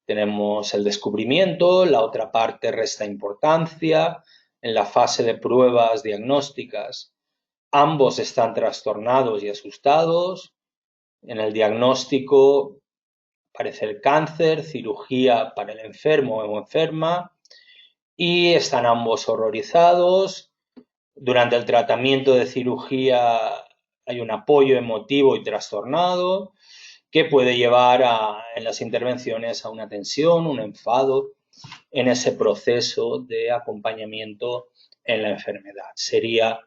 tenemos el descubrimiento, la otra parte resta importancia. En la fase de pruebas diagnósticas, ambos están trastornados y asustados. En el diagnóstico aparece el cáncer, cirugía para el enfermo o enferma, y están ambos horrorizados. Durante el tratamiento de cirugía hay un apoyo emotivo y trastornado que puede llevar en las intervenciones a una tensión, un enfado en ese proceso de acompañamiento en la enfermedad. Sería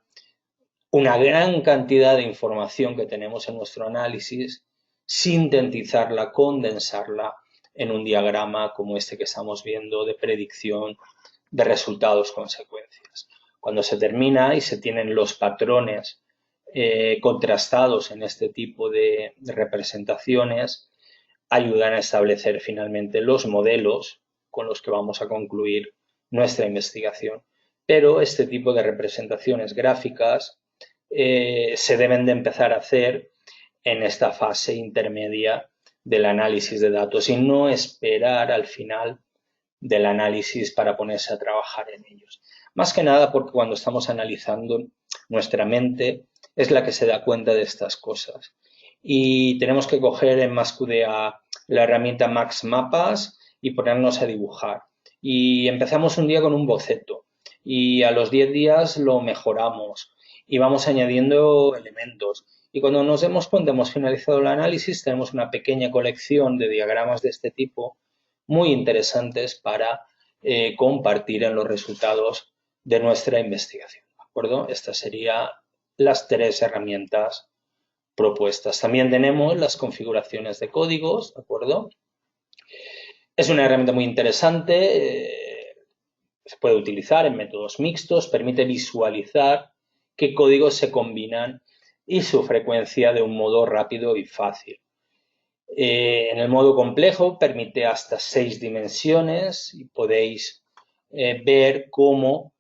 una gran cantidad de información que tenemos en nuestro análisis, sintetizarla, condensarla en un diagrama como este que estamos viendo de predicción de resultados, consecuencias. Cuando se termina y se tienen los patrones contrastados en este tipo de representaciones, ayudan a establecer finalmente los modelos con los que vamos a concluir nuestra investigación. Pero este tipo de representaciones gráficas se deben de empezar a hacer en esta fase intermedia del análisis de datos y no esperar al final del análisis para ponerse a trabajar en ellos. Más que nada porque cuando estamos analizando, nuestra mente es la que se da cuenta de estas cosas. Y tenemos que coger en MassQDA la herramienta Max Mapas y ponernos a dibujar. Y empezamos un día con un boceto y a los 10 días lo mejoramos y vamos añadiendo elementos. Y cuando nos demos cuenta, hemos finalizado el análisis, tenemos una pequeña colección de diagramas de este tipo muy interesantes para compartir en los resultados de nuestra investigación. ¿De acuerdo? Estas serían las 3 herramientas propuestas. También tenemos las configuraciones de códigos, ¿de acuerdo? Es una herramienta muy interesante, se puede utilizar en métodos mixtos, permite visualizar qué códigos se combinan y su frecuencia de un modo rápido y fácil. En el modo complejo permite hasta 6 dimensiones y podéis ver cómo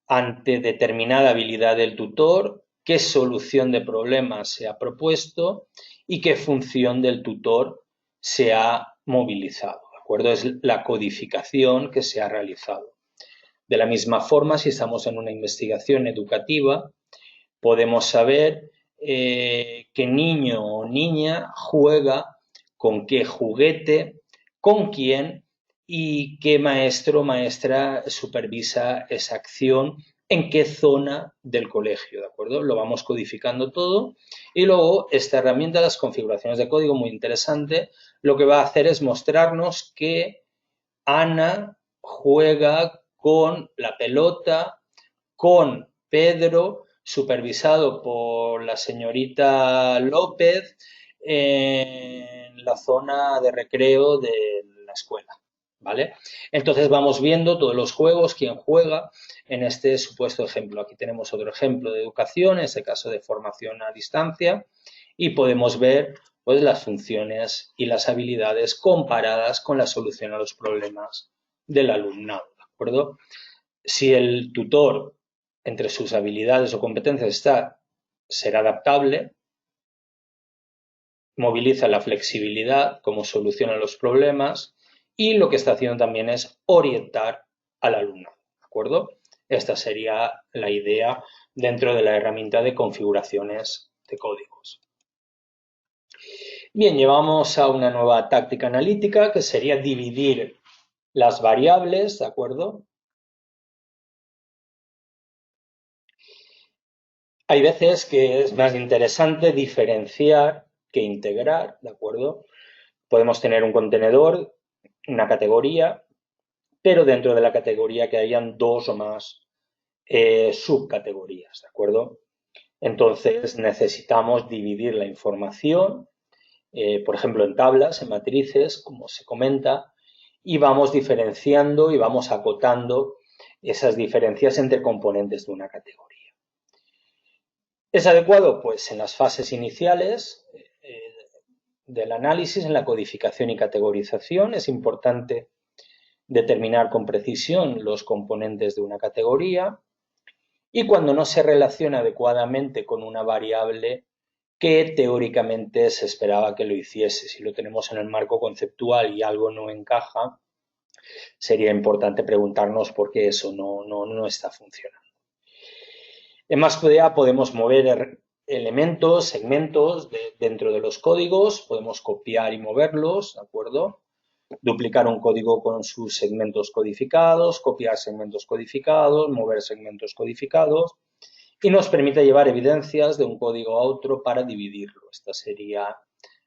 ante determinada habilidad del tutor, qué solución de problema se ha propuesto y qué función del tutor se ha movilizado. ¿De acuerdo? Es la codificación que se ha realizado. De la misma forma, si estamos en una investigación educativa, podemos saber qué niño o niña juega con qué juguete, con quién y qué maestro o maestra supervisa esa acción, en qué zona del colegio, ¿de acuerdo? Lo vamos codificando todo y luego esta herramienta, las configuraciones de código, muy interesante, lo que va a hacer es mostrarnos que Ana juega con la pelota, con Pedro, supervisado por la señorita López en la zona de recreo de la escuela, ¿vale? Entonces vamos viendo todos los juegos, quién juega en este supuesto ejemplo. Aquí tenemos otro ejemplo de educación, en este caso de formación a distancia, y podemos ver pues las funciones y las habilidades comparadas con la solución a los problemas del alumnado, ¿de acuerdo? Si el tutor entre sus habilidades o competencias está ser adaptable, moviliza la flexibilidad como solución a los problemas y lo que está haciendo también es orientar al alumno, ¿de acuerdo? Esta sería la idea dentro de la herramienta de configuraciones de códigos. Bien, llevamos a una nueva táctica analítica que sería dividir las variables, ¿de acuerdo? Hay veces que es más interesante diferenciar que integrar, ¿de acuerdo? Podemos tener un contenedor, una categoría, pero dentro de la categoría que hayan 2 o más subcategorías, ¿de acuerdo? Entonces necesitamos dividir la información, por ejemplo, en tablas, en matrices, como se comenta, y vamos diferenciando y vamos acotando esas diferencias entre componentes de una categoría. ¿Es adecuado? Pues en las fases iniciales del análisis, en la codificación y categorización, es importante determinar con precisión los componentes de una categoría y cuando no se relaciona adecuadamente con una variable que teóricamente se esperaba que lo hiciese. Si lo tenemos en el marco conceptual y algo no encaja, sería importante preguntarnos por qué eso no está funcionando. En MassQDA podemos mover elementos, segmentos dentro de los códigos, podemos copiar y moverlos, ¿de acuerdo? Duplicar un código con sus segmentos codificados, copiar segmentos codificados, mover segmentos codificados y nos permite llevar evidencias de un código a otro para dividirlo. Esta sería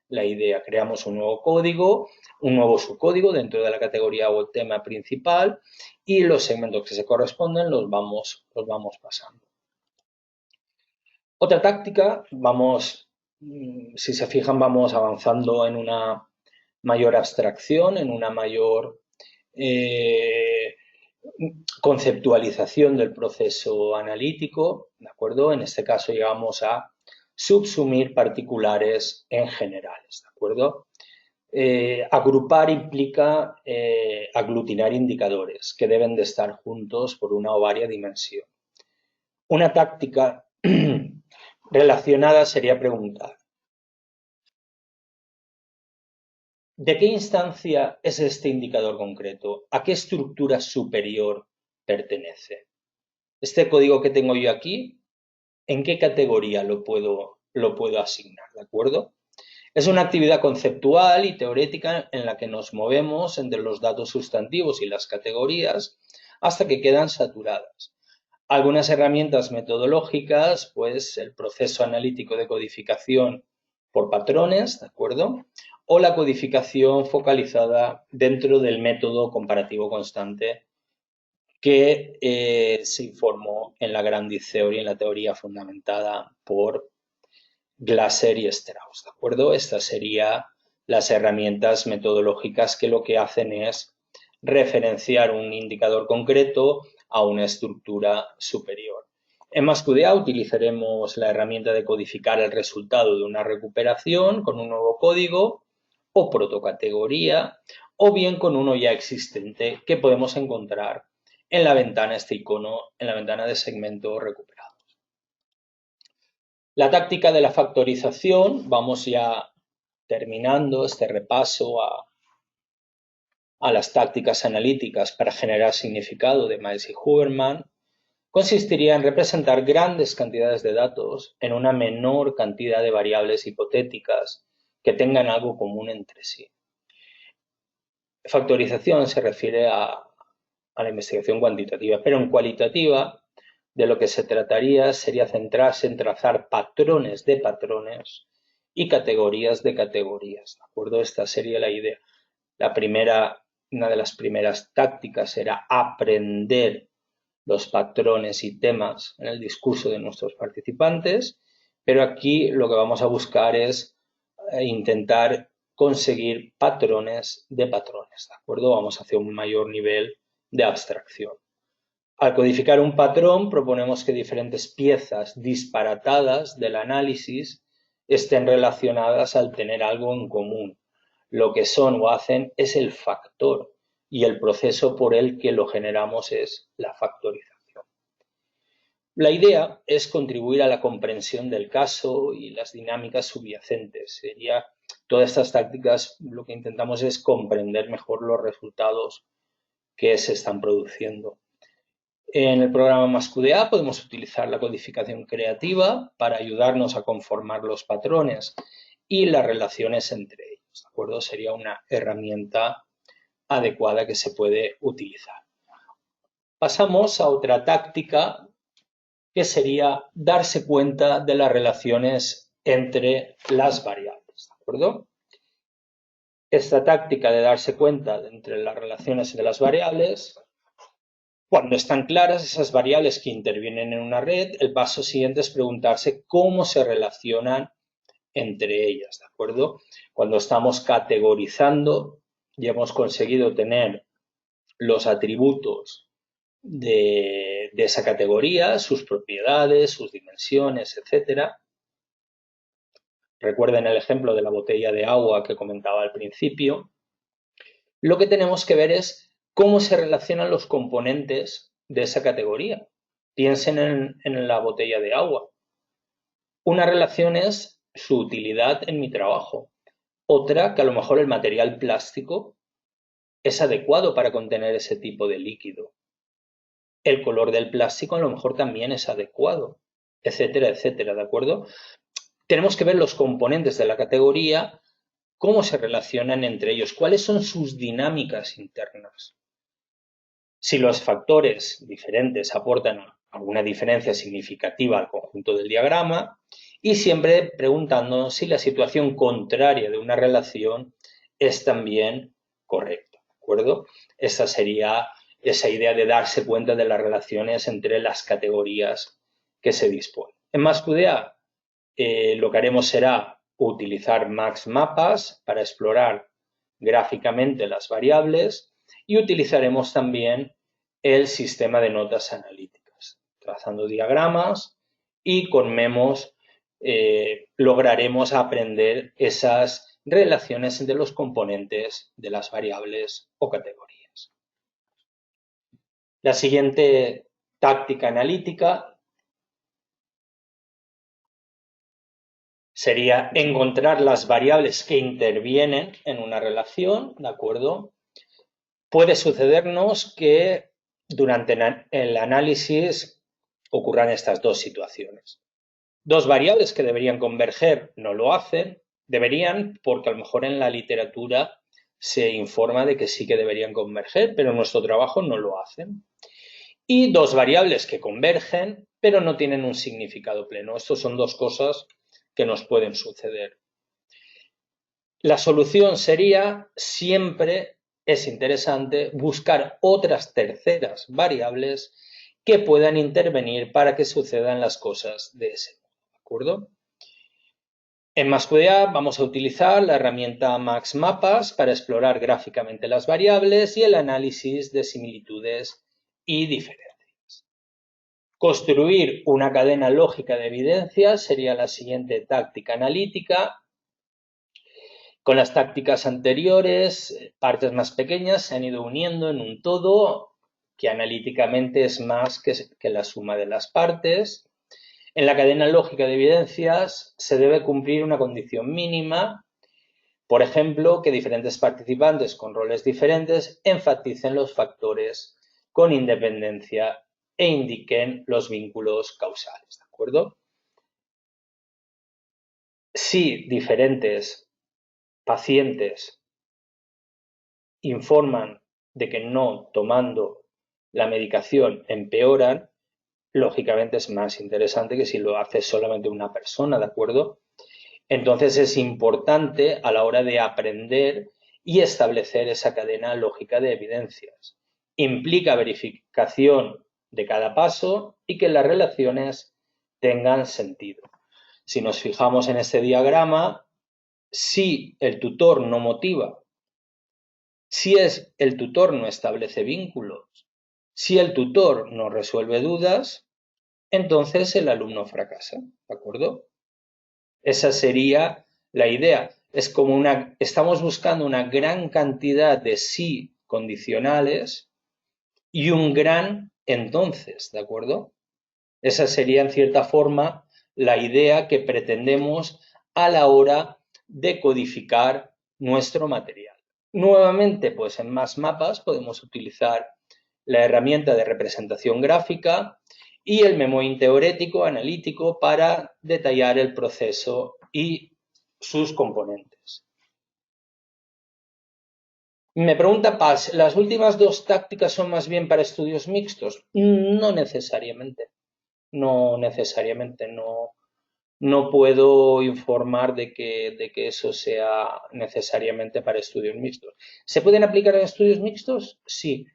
la idea. Creamos un nuevo código, un nuevo subcódigo dentro de la categoría o el tema principal y los segmentos que se corresponden los vamos pasando. Otra táctica, si se fijan, vamos avanzando en una mayor abstracción, en una mayor conceptualización del proceso analítico, ¿de acuerdo? En este caso llegamos a subsumir particulares en generales, ¿de acuerdo? Agrupar implica aglutinar indicadores que deben de estar juntos por una o varias dimensiones. Una táctica relacionada sería preguntar: ¿de qué instancia es este indicador concreto? ¿A qué estructura superior pertenece? Este código que tengo yo aquí, ¿en qué categoría lo puedo asignar? ¿De acuerdo? Es una actividad conceptual y teórica en la que nos movemos entre los datos sustantivos y las categorías hasta que quedan saturadas. Algunas herramientas metodológicas, pues el proceso analítico de codificación por patrones, ¿de acuerdo? O la codificación focalizada dentro del método comparativo constante que se informó en la Grand Theory, en la teoría fundamentada por Glasser y Strauss, ¿de acuerdo? Estas serían las herramientas metodológicas que lo que hacen es referenciar un indicador concreto a una estructura superior. En MassQDA utilizaremos la herramienta de codificar el resultado de una recuperación con un nuevo código o protocategoría, o bien con uno ya existente que podemos encontrar en la ventana, este icono, en la ventana de segmento recuperado. La táctica de la factorización, vamos ya terminando este repaso a las tácticas analíticas para generar significado de Miles y Huberman, consistiría en representar grandes cantidades de datos en una menor cantidad de variables hipotéticas que tengan algo común entre sí. Factorización se refiere a la investigación cuantitativa, pero en cualitativa de lo que se trataría sería centrarse en trazar patrones de patrones y categorías de categorías, ¿de acuerdo? Esta sería la idea. Una de las primeras tácticas era aprender los patrones y temas en el discurso de nuestros participantes, pero aquí lo que vamos a buscar es intentar conseguir patrones de patrones, ¿de acuerdo? Vamos hacia un mayor nivel de abstracción. Al codificar un patrón, proponemos que diferentes piezas disparatadas del análisis estén relacionadas al tener algo en común. Lo que son o hacen es el factor y el proceso por el que lo generamos es la factorización. La idea es contribuir a la comprensión del caso y las dinámicas subyacentes. Todas estas tácticas lo que intentamos es comprender mejor los resultados que se están produciendo. En el programa MassQDA podemos utilizar la codificación creativa para ayudarnos a conformar los patrones y las relaciones entre ellos, ¿de acuerdo? Sería una herramienta adecuada que se puede utilizar. Pasamos a otra táctica que sería darse cuenta de las relaciones entre las variables, ¿de acuerdo? Esta táctica de darse cuenta entre las relaciones entre las variables, cuando están claras esas variables que intervienen en una red, el paso siguiente es preguntarse cómo se relacionan entre ellas, ¿de acuerdo? Cuando estamos categorizando y hemos conseguido tener los atributos de esa categoría, sus propiedades, sus dimensiones, etcétera. Recuerden el ejemplo de la botella de agua que comentaba al principio. Lo que tenemos que ver es cómo se relacionan los componentes de esa categoría. Piensen en la botella de agua. Una relación es su utilidad en mi trabajo. Otra, que a lo mejor el material plástico es adecuado para contener ese tipo de líquido. El color del plástico a lo mejor también es adecuado. etcétera, etcétera, ¿de acuerdo? Tenemos que ver los componentes de la categoría, cómo se relacionan entre ellos, cuáles son sus dinámicas internas. Si los factores diferentes aportan alguna diferencia significativa al conjunto del diagrama, y siempre preguntándonos si la situación contraria de una relación es también correcta, ¿de acuerdo? Esa sería esa idea de darse cuenta de las relaciones entre las categorías que se disponen. En MaxQDA lo que haremos será utilizar MaxMapas para explorar gráficamente las variables y utilizaremos también el sistema de notas analíticas, trazando diagramas y con memos lograremos aprender esas relaciones entre los componentes de las variables o categorías. La siguiente táctica analítica sería encontrar las variables que intervienen en una relación, ¿de acuerdo? Puede sucedernos que durante el análisis ocurran estas dos situaciones. Dos variables que deberían converger no lo hacen, deberían porque a lo mejor en la literatura se informa de que sí que deberían converger, pero en nuestro trabajo no lo hacen. Y dos variables que convergen, pero no tienen un significado pleno. Estas son dos cosas que nos pueden suceder. La solución sería, siempre es interesante buscar otras terceras variables que puedan intervenir para que sucedan las cosas de ese modo, ¿de acuerdo? En MaxQDA vamos a utilizar la herramienta MaxMapas para explorar gráficamente las variables y el análisis de similitudes y diferencias. Construir una cadena lógica de evidencias sería la siguiente táctica analítica. Con las tácticas anteriores, partes más pequeñas se han ido uniendo en un todo que analíticamente es más que la suma de las partes. En la cadena lógica de evidencias se debe cumplir una condición mínima, por ejemplo, que diferentes participantes con roles diferentes enfaticen los factores con independencia e indiquen los vínculos causales, ¿de acuerdo? Si diferentes pacientes informan de que no tomando la medicación empeoran, lógicamente es más interesante que si lo hace solamente una persona, ¿de acuerdo? Entonces es importante a la hora de aprender y establecer esa cadena lógica de evidencias. Implica verificación de cada paso y que las relaciones tengan sentido. Si nos fijamos en este diagrama, si el tutor no motiva, si el tutor no establece vínculos, si el tutor no resuelve dudas, entonces el alumno fracasa, ¿de acuerdo? Esa sería la idea. Es como estamos buscando una gran cantidad de sí condicionales y un gran entonces, ¿de acuerdo? Esa sería en cierta forma la idea que pretendemos a la hora de codificar nuestro material. Nuevamente, pues en MaxMapas podemos utilizar la herramienta de representación gráfica y el memoing teórico analítico para detallar el proceso y sus componentes. Me pregunta Paz, ¿las últimas dos tácticas son más bien para estudios mixtos? No necesariamente. No necesariamente, no puedo informar de que eso sea necesariamente para estudios mixtos. ¿Se pueden aplicar en estudios mixtos? Sí,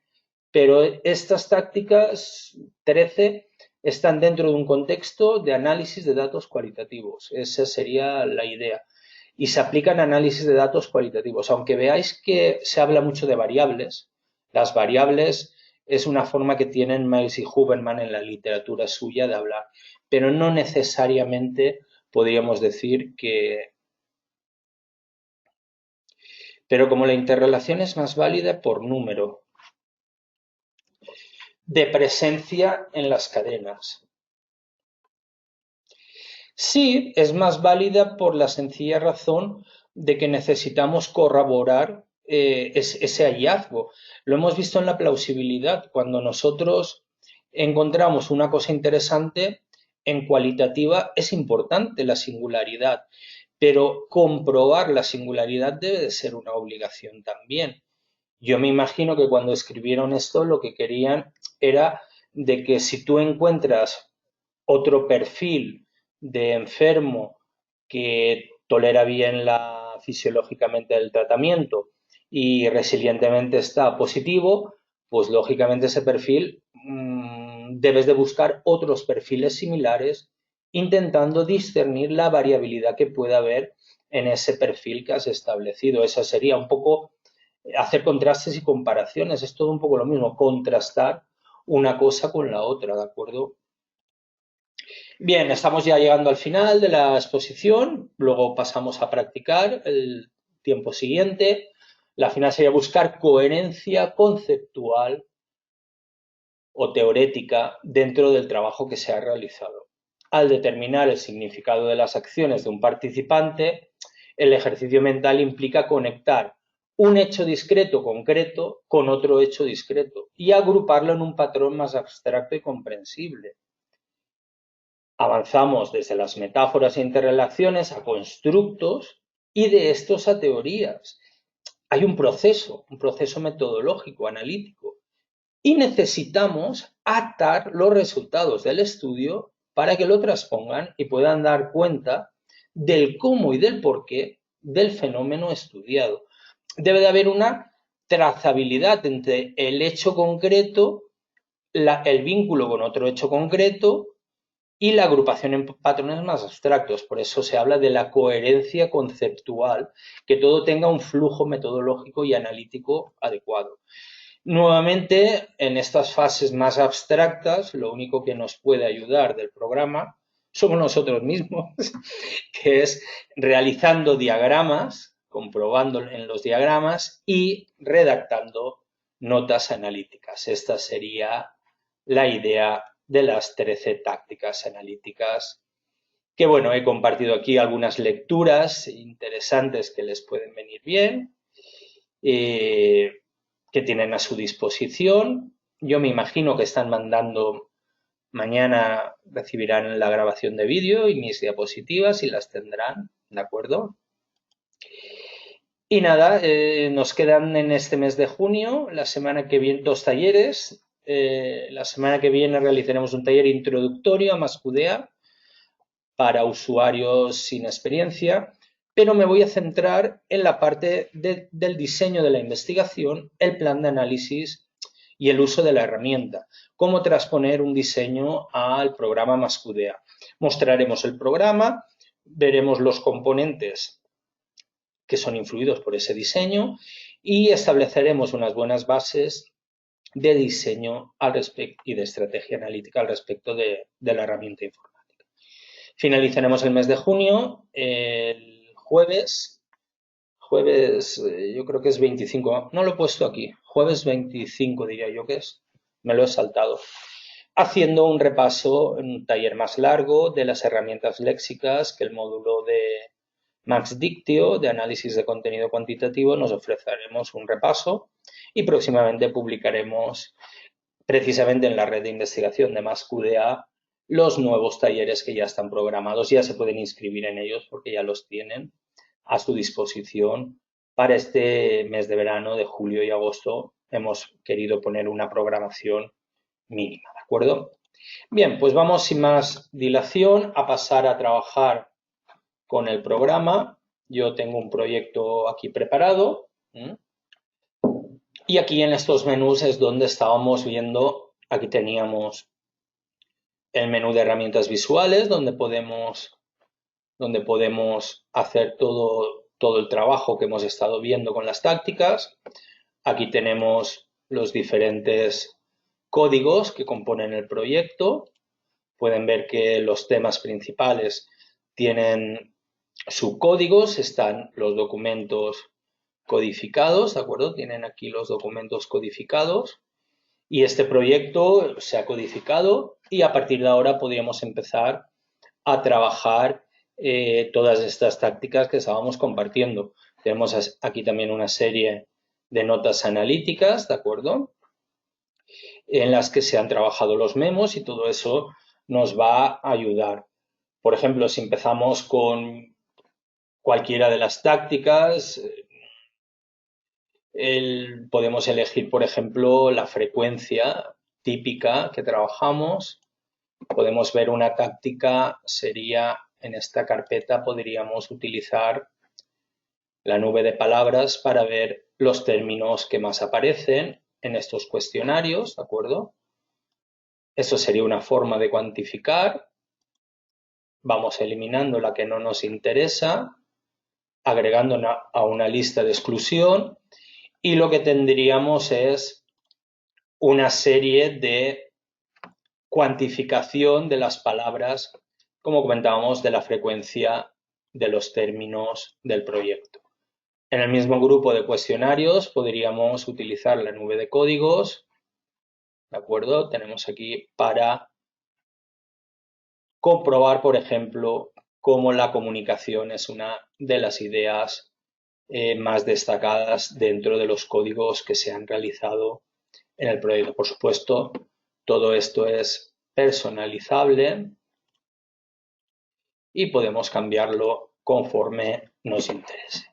pero estas tácticas 13 están dentro de un contexto de análisis de datos cualitativos. Esa sería la idea. Y se aplican análisis de datos cualitativos. Aunque veáis que se habla mucho de variables, las variables es una forma que tienen Miles y Huberman en la literatura suya de hablar, pero no necesariamente podríamos decir que... Pero como la interrelación es más válida por número de presencia en las cadenas. Sí, es más válida por la sencilla razón de que necesitamos corroborar ese hallazgo. Lo hemos visto en la plausibilidad. Cuando nosotros encontramos una cosa interesante, en cualitativa es importante la singularidad, pero comprobar la singularidad debe de ser una obligación también. Yo me imagino que cuando escribieron esto lo que querían era de que si tú encuentras otro perfil de enfermo que tolera bien fisiológicamente el tratamiento y resilientemente está positivo, pues lógicamente ese perfil debes de buscar otros perfiles similares intentando discernir la variabilidad que pueda haber en ese perfil que has establecido. Esa sería un poco hacer contrastes y comparaciones, es todo un poco lo mismo, contrastar una cosa con la otra, ¿de acuerdo? Bien, estamos ya llegando al final de la exposición, luego pasamos a practicar el tiempo siguiente. La final sería buscar coherencia conceptual o teorética dentro del trabajo que se ha realizado. Al determinar el significado de las acciones de un participante, el ejercicio mental implica conectar un hecho discreto concreto con otro hecho discreto y agruparlo en un patrón más abstracto y comprensible. Avanzamos desde las metáforas e interrelaciones a constructos y de estos a teorías. Hay un proceso metodológico, analítico, y necesitamos atar los resultados del estudio para que lo transpongan y puedan dar cuenta del cómo y del por qué del fenómeno estudiado. Debe de haber una trazabilidad entre el hecho concreto, el vínculo con otro hecho concreto y la agrupación en patrones más abstractos. Por eso se habla de la coherencia conceptual, que todo tenga un flujo metodológico y analítico adecuado. Nuevamente, en estas fases más abstractas, lo único que nos puede ayudar del programa somos nosotros mismos, que es realizando diagramas, comprobando en los diagramas y redactando notas analíticas. Esta sería la idea de las 13 tácticas analíticas, que bueno, he compartido aquí algunas lecturas interesantes que les pueden venir bien, que tienen a su disposición. Yo me imagino que están mandando, mañana recibirán la grabación de vídeo y mis diapositivas y las tendrán, ¿de acuerdo? Y nada, nos quedan en este mes de junio, la semana que viene, 2 talleres. La semana que viene realizaremos un taller introductorio a MassQDA para usuarios sin experiencia, pero me voy a centrar en la parte del diseño de la investigación, el plan de análisis y el uso de la herramienta. Cómo transponer un diseño al programa MassQDA. Mostraremos el programa, veremos los componentes que son influidos por ese diseño y estableceremos unas buenas bases de diseño al respecto y de estrategia analítica al respecto de la herramienta informática. Finalizaremos el mes de junio, el jueves, yo creo que es 25, no lo he puesto aquí, jueves 25 diría yo que es, me lo he saltado, haciendo un repaso en un taller más largo de las herramientas léxicas que el módulo de MaxDictio de análisis de contenido cuantitativo nos ofreceremos un repaso y próximamente publicaremos precisamente en la red de investigación de MassQDA los nuevos talleres que ya están programados. Ya se pueden inscribir en ellos porque ya los tienen a su disposición para este mes de verano de julio y agosto. Hemos querido poner una programación mínima, ¿de acuerdo? Bien, pues vamos sin más dilación a pasar a trabajar con el programa. Yo tengo un proyecto aquí preparado y aquí en estos menús es donde estábamos viendo, aquí teníamos el menú de herramientas visuales donde podemos hacer todo el trabajo que hemos estado viendo con las tácticas. Aquí tenemos los diferentes códigos que componen el proyecto. Pueden ver que los temas principales tienen subcódigos, están los documentos codificados, ¿de acuerdo? Tienen aquí los documentos codificados y este proyecto se ha codificado y a partir de ahora podríamos empezar a trabajar todas estas tácticas que estábamos compartiendo. Tenemos aquí también una serie de notas analíticas, ¿de acuerdo? En las que se han trabajado los memos y todo eso nos va a ayudar. Por ejemplo, si empezamos con cualquiera de las tácticas, podemos elegir, por ejemplo, la frecuencia típica que trabajamos. Podemos ver una táctica, sería en esta carpeta, podríamos utilizar la nube de palabras para ver los términos que más aparecen en estos cuestionarios, ¿de acuerdo? Eso sería una forma de cuantificar. Vamos eliminando la que no nos interesa, agregando a una lista de exclusión, y lo que tendríamos es una serie de cuantificación de las palabras, como comentábamos, de la frecuencia de los términos del proyecto. En el mismo grupo de cuestionarios podríamos utilizar la nube de códigos, ¿de acuerdo? Tenemos aquí para comprobar, por ejemplo, cómo la comunicación es una de las ideas más destacadas dentro de los códigos que se han realizado en el proyecto. Por supuesto, todo esto es personalizable y podemos cambiarlo conforme nos interese.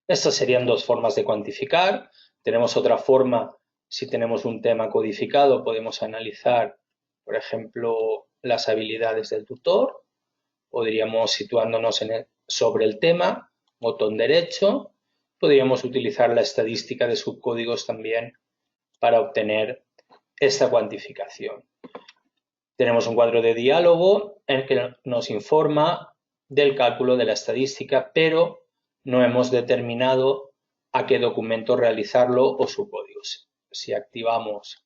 Estas serían dos formas de cuantificar. Tenemos otra forma, si tenemos un tema codificado, podemos analizar, por ejemplo, las habilidades del tutor. Podríamos, situándonos sobre el tema, botón derecho, podríamos utilizar la estadística de subcódigos también para obtener esta cuantificación. Tenemos un cuadro de diálogo en el que nos informa del cálculo de la estadística, pero no hemos determinado a qué documento realizarlo o subcódigos. Si activamos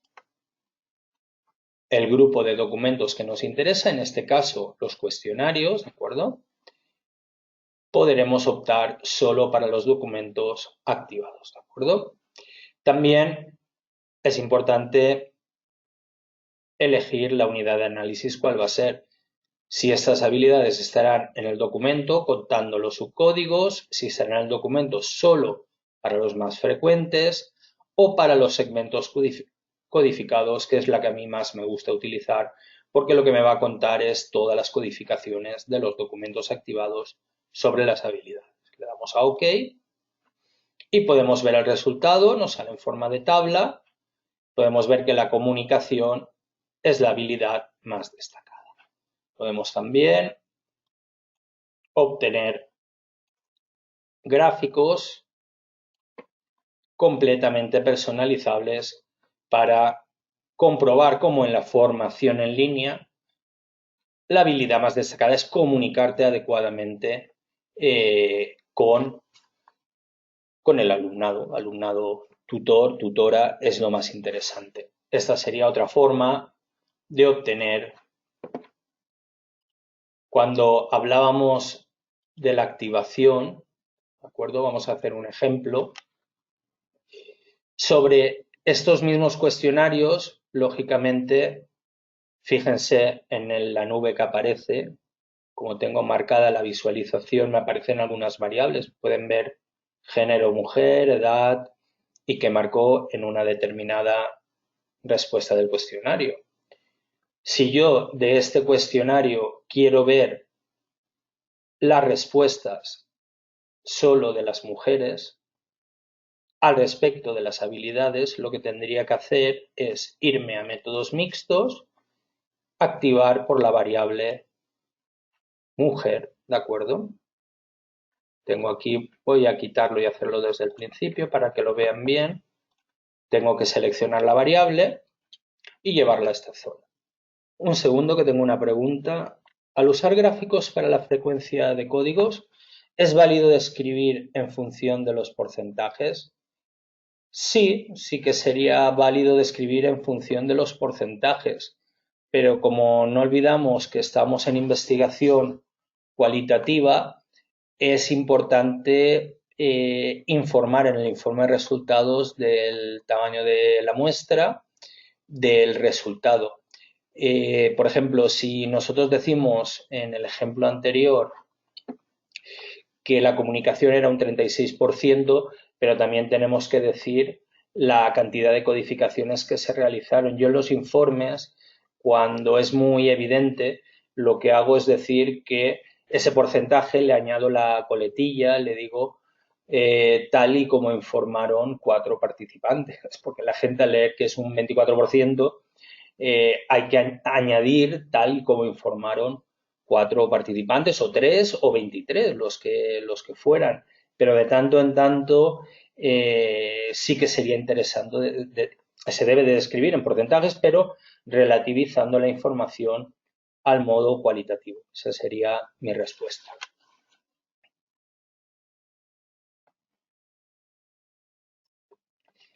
el grupo de documentos que nos interesa, en este caso los cuestionarios, ¿de acuerdo? Podremos optar solo para los documentos activados, ¿de acuerdo? También es importante elegir la unidad de análisis, cuál va a ser. Si estas habilidades estarán en el documento contando los subcódigos, si estarán en el documento solo para los más frecuentes o para los segmentos codificados, que es la que a mí más me gusta utilizar, porque lo que me va a contar es todas las codificaciones de los documentos activados sobre las habilidades. Le damos a OK y podemos ver el resultado, nos sale en forma de tabla. Podemos ver que la comunicación es la habilidad más destacada. Podemos también obtener gráficos completamente personalizables para comprobar cómo en la formación en línea la habilidad más destacada es comunicarte adecuadamente con el alumnado tutor, tutora, es lo más interesante. Esta sería otra forma de obtener. Cuando hablábamos de la activación, ¿de acuerdo? Vamos a hacer un ejemplo. Sobre estos mismos cuestionarios, lógicamente, fíjense en la nube que aparece. Como tengo marcada la visualización, me aparecen algunas variables. Pueden ver género, mujer, edad y que marcó en una determinada respuesta del cuestionario. Si yo de este cuestionario quiero ver las respuestas solo de las mujeres, al respecto de las habilidades, lo que tendría que hacer es irme a métodos mixtos, activar por la variable mujer, ¿de acuerdo? Tengo aquí, voy a quitarlo y hacerlo desde el principio para que lo vean bien. Tengo que seleccionar la variable y llevarla a esta zona. Un segundo que tengo una pregunta. Al usar gráficos para la frecuencia de códigos, ¿es válido describir en función de los porcentajes? Sí, sí que sería válido describir en función de los porcentajes, pero como no olvidamos que estamos en investigación cualitativa, es importante informar en el informe de resultados del tamaño de la muestra, del resultado. Por ejemplo, si nosotros decimos en el ejemplo anterior que la comunicación era un 36%, pero también tenemos que decir la cantidad de codificaciones que se realizaron. Yo en los informes Cuando es muy evidente, lo que hago es decir que ese porcentaje le añado la coletilla, le digo tal y como informaron 4 participantes, porque la gente al leer que es un 24%, hay que añadir tal y como informaron 4 participantes, o 3 o 23, los que fueran. Pero de tanto en tanto sí que sería interesante, se debe de describir en porcentajes, pero relativizando la información al modo cualitativo. Esa sería mi respuesta.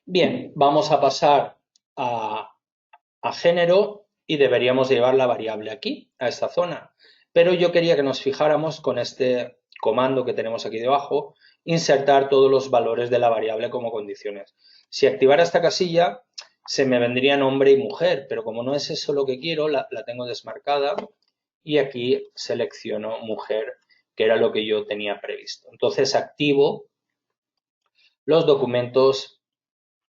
Bien, vamos a pasar a género y deberíamos llevar la variable aquí, a esta zona. Pero yo quería que nos fijáramos con este comando que tenemos aquí debajo, insertar todos los valores de la variable como condiciones. Si activara esta casilla, se me vendrían hombre y mujer, pero como no es eso lo que quiero, la tengo desmarcada y aquí selecciono mujer, que era lo que yo tenía previsto. Entonces activo los documentos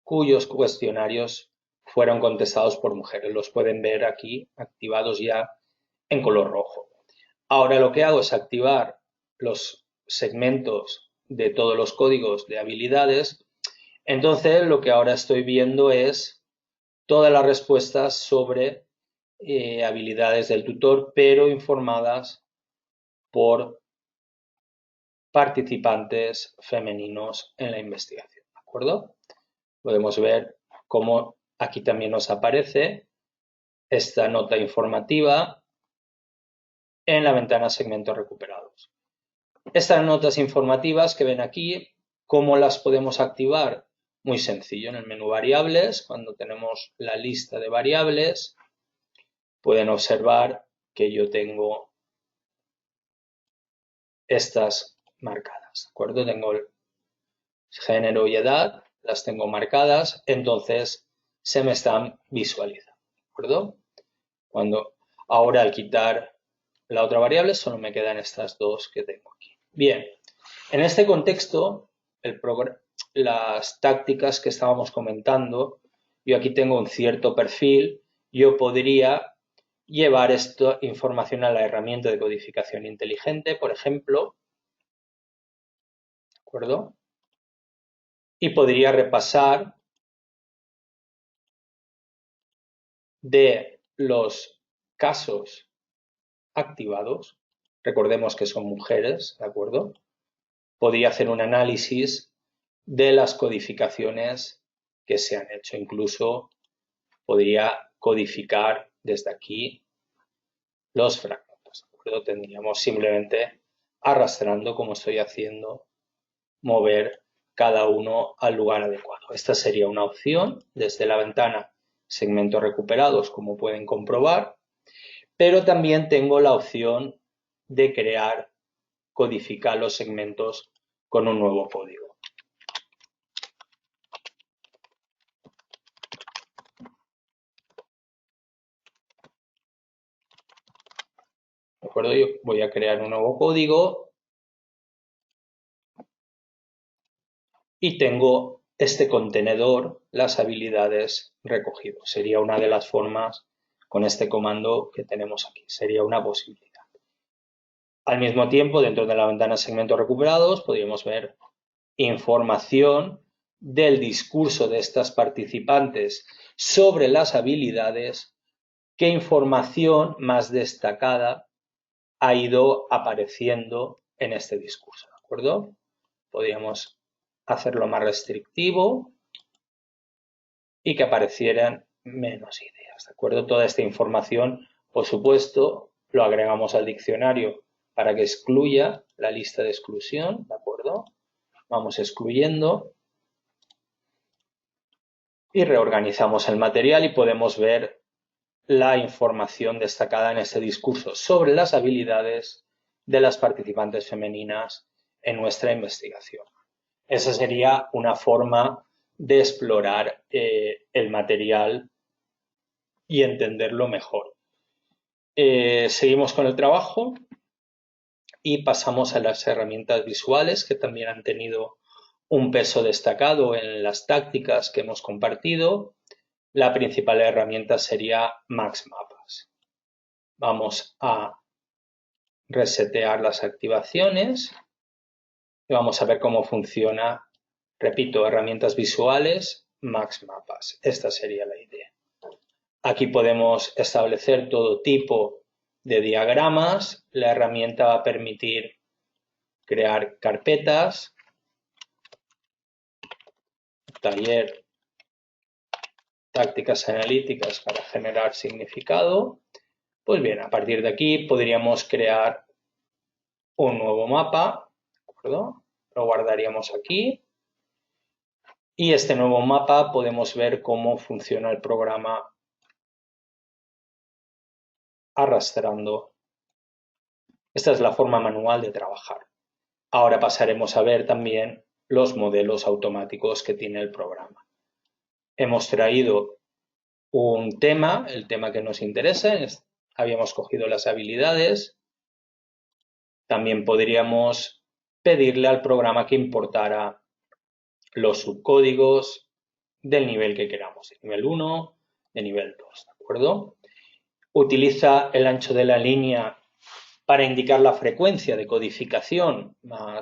cuyos cuestionarios fueron contestados por mujeres. Los pueden ver aquí activados ya en color rojo. Ahora lo que hago es activar los segmentos de todos los códigos de habilidades. Entonces lo que ahora estoy viendo es todas las respuestas sobre habilidades del tutor, pero informadas por participantes femeninos en la investigación. ¿De acuerdo? Podemos ver cómo aquí también nos aparece esta nota informativa en la ventana segmentos recuperados. Estas notas informativas que ven aquí, ¿cómo las podemos activar? Muy sencillo, en el menú variables, cuando tenemos la lista de variables, pueden observar que yo tengo estas marcadas, ¿de acuerdo? Tengo el género y edad, las tengo marcadas, entonces se me están visualizando, ¿de acuerdo? Ahora al quitar la otra variable solo me quedan estas dos que tengo aquí. Bien, en este contexto, las tácticas que estábamos comentando, yo aquí tengo un cierto perfil, yo podría llevar esta información a la herramienta de codificación inteligente, por ejemplo, ¿de acuerdo? Y podría repasar de los casos activados, recordemos que son mujeres, ¿de acuerdo? Podría hacer un análisis de las codificaciones que se han hecho. Incluso podría codificar desde aquí los fragmentos, ¿de acuerdo? Tendríamos simplemente arrastrando, como estoy haciendo, mover cada uno al lugar adecuado. Esta sería una opción desde la ventana segmentos recuperados, como pueden comprobar, pero también tengo la opción de codificar los segmentos con un nuevo código. ¿De acuerdo? Yo voy a crear un nuevo código y tengo este contenedor, las habilidades recogidos. Sería una de las formas con este comando que tenemos aquí. Sería una posibilidad. Al mismo tiempo, dentro de la ventana segmentos recuperados, podríamos ver información del discurso de estas participantes sobre las habilidades, qué información más destacada ha ido apareciendo en este discurso, ¿de acuerdo? Podríamos hacerlo más restrictivo y que aparecieran menos ideas, ¿de acuerdo? Toda esta información, por supuesto, lo agregamos al diccionario para que excluya la lista de exclusión, ¿de acuerdo? Vamos excluyendo y reorganizamos el material y podemos ver la información destacada en este discurso sobre las habilidades de las participantes femeninas en nuestra investigación. Esa sería una forma de explorar el material y entenderlo mejor. Seguimos con el trabajo y pasamos a las herramientas visuales que también han tenido un peso destacado en las tácticas que hemos compartido. La principal herramienta sería MaxMapas. Vamos a resetear las activaciones y vamos a ver cómo funciona. Repito, herramientas visuales, Max Mapas. Esta sería la idea. Aquí podemos establecer todo tipo de diagramas. La herramienta va a permitir crear carpetas, taller, tácticas analíticas para generar significado. Pues bien, a partir de aquí podríamos crear un nuevo mapa, ¿de acuerdo? Lo guardaríamos aquí. Y este nuevo mapa podemos ver cómo funciona el programa arrastrando. Esta es la forma manual de trabajar. Ahora pasaremos a ver también los modelos automáticos que tiene el programa. Hemos traído un tema, el tema que nos interesa, habíamos cogido las habilidades. También podríamos pedirle al programa que importara los subcódigos del nivel que queramos, de nivel 1, de nivel 2, ¿de acuerdo? Utiliza el ancho de la línea para indicar la frecuencia de codificación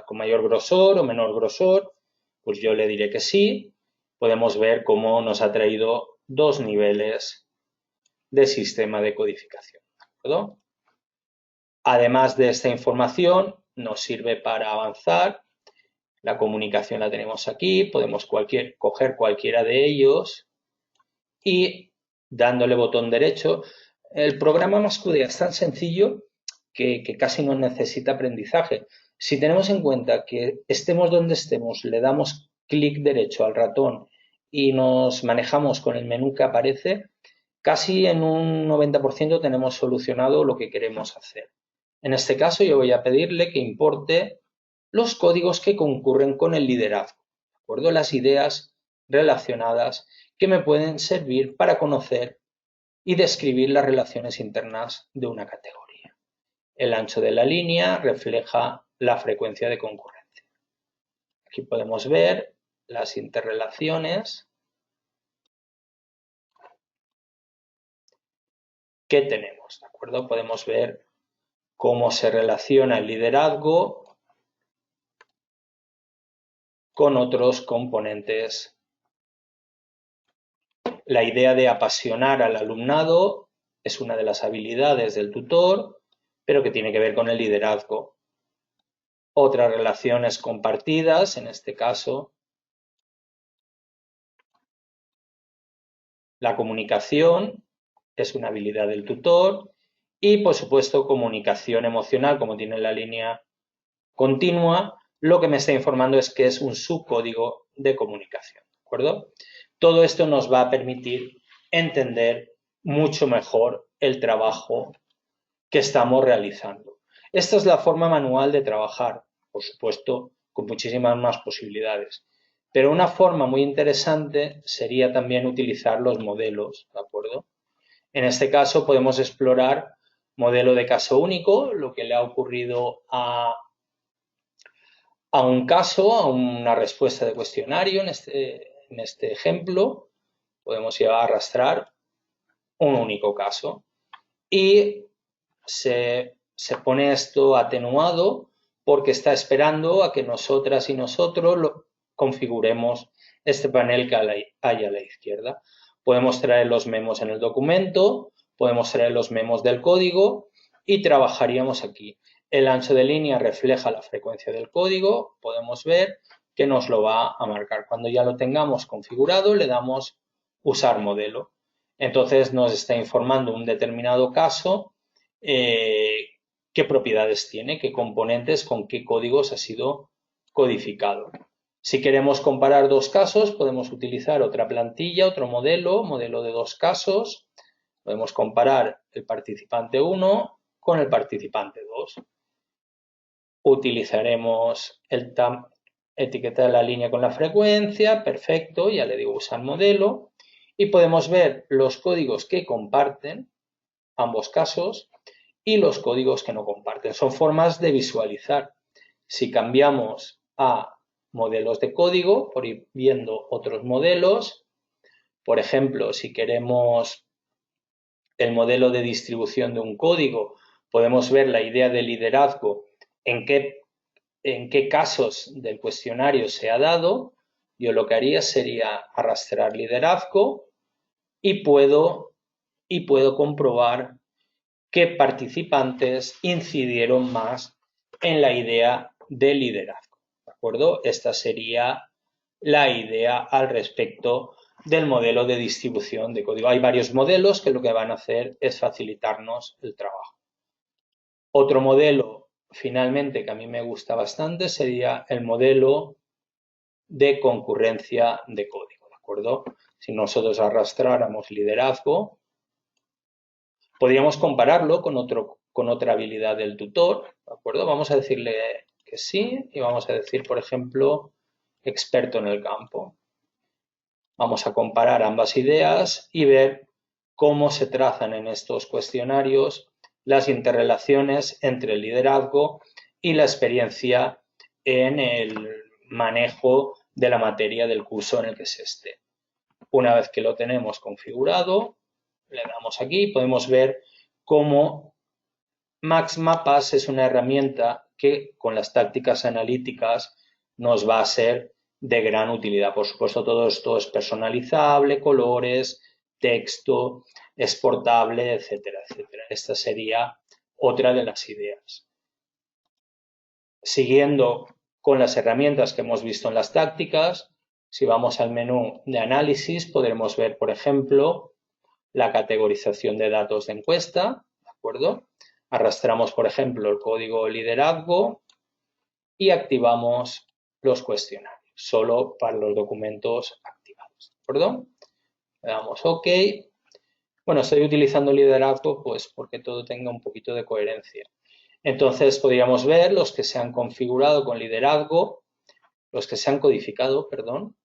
con mayor grosor o menor grosor, pues yo le diré que sí. Podemos ver cómo nos ha traído dos niveles de sistema de codificación, ¿de acuerdo? Además de esta información, nos sirve para avanzar. La comunicación la tenemos aquí, podemos coger cualquiera de ellos y dándole botón derecho, el programa Mascudea es tan sencillo que casi no necesita aprendizaje. Si tenemos en cuenta que estemos donde estemos, le damos clic derecho al ratón y nos manejamos con el menú que aparece, casi en un 90% tenemos solucionado lo que queremos hacer. En este caso yo voy a pedirle que importe los códigos que concurren con el liderazgo, ¿de acuerdo? Las ideas relacionadas que me pueden servir para conocer y describir las relaciones internas de una categoría. El ancho de la línea refleja la frecuencia de concurrencia. Aquí podemos ver las interrelaciones que tenemos, ¿de acuerdo? Podemos ver cómo se relaciona el liderazgo con otros componentes. La idea de apasionar al alumnado es una de las habilidades del tutor, pero que tiene que ver con el liderazgo. Otras relaciones compartidas, en este caso, la comunicación es una habilidad del tutor y, por supuesto, comunicación emocional, como tiene la línea continua, lo que me está informando es que es un subcódigo de comunicación, ¿de acuerdo? Todo esto nos va a permitir entender mucho mejor el trabajo que estamos realizando. Esta es la forma manual de trabajar, por supuesto, con muchísimas más posibilidades. Pero una forma muy interesante sería también utilizar los modelos, ¿de acuerdo? En este caso podemos explorar modelo de caso único, lo que le ha ocurrido a un caso, a una respuesta de cuestionario, en este ejemplo, podemos llevar a arrastrar un único caso. Y se pone esto atenuado porque está esperando a que nosotras y nosotros configuremos este panel que hay a la izquierda. Podemos traer los memos en el documento, podemos traer los memos del código y trabajaríamos aquí. El ancho de línea refleja la frecuencia del código, podemos ver que nos lo va a marcar. Cuando ya lo tengamos configurado, le damos usar modelo. Entonces nos está informando un determinado caso qué propiedades tiene, qué componentes, con qué códigos ha sido codificado. Si queremos comparar dos casos, podemos utilizar otra plantilla, otro modelo de dos casos. Podemos comparar el participante 1 con el participante 2. Utilizaremos etiquetar la línea con la frecuencia, perfecto, ya le digo usar modelo. Y podemos ver los códigos que comparten ambos casos y los códigos que no comparten. Son formas de visualizar. Si cambiamos a modelos de código, por ir viendo otros modelos, por ejemplo, si queremos el modelo de distribución de un código, podemos ver la idea de liderazgo, en qué casos del cuestionario se ha dado. Yo lo que haría sería arrastrar liderazgo y puedo comprobar qué participantes incidieron más en la idea de liderazgo. ¿De acuerdo? Esta sería la idea al respecto del modelo de distribución de código. Hay varios modelos que lo que van a hacer es facilitarnos el trabajo. Otro modelo, finalmente, que a mí me gusta bastante, sería el modelo de concurrencia de código, ¿de acuerdo? Si nosotros arrastráramos liderazgo, podríamos compararlo con otra habilidad del tutor, ¿de acuerdo? Vamos a decirle que sí y vamos a decir, por ejemplo, experto en el campo. Vamos a comparar ambas ideas y ver cómo se trazan en estos cuestionarios las interrelaciones entre el liderazgo y la experiencia en el manejo de la materia del curso en el que se esté. Una vez que lo tenemos configurado, le damos aquí y podemos ver cómo MaxMapas es una herramienta que con las tácticas analíticas nos va a ser de gran utilidad. Por supuesto, todo esto es personalizable, colores, texto, exportable, etcétera, etcétera. Esta sería otra de las ideas. Siguiendo con las herramientas que hemos visto en las tácticas, si vamos al menú de análisis, podremos ver, por ejemplo, la categorización de datos de encuesta, ¿de acuerdo? Arrastramos, por ejemplo, el código liderazgo y activamos los cuestionarios, solo para los documentos activados, ¿de acuerdo? Le damos OK. Bueno, estoy utilizando liderazgo pues porque todo tenga un poquito de coherencia. Entonces podríamos ver los que se han configurado con liderazgo, los que se han codificado, perdón,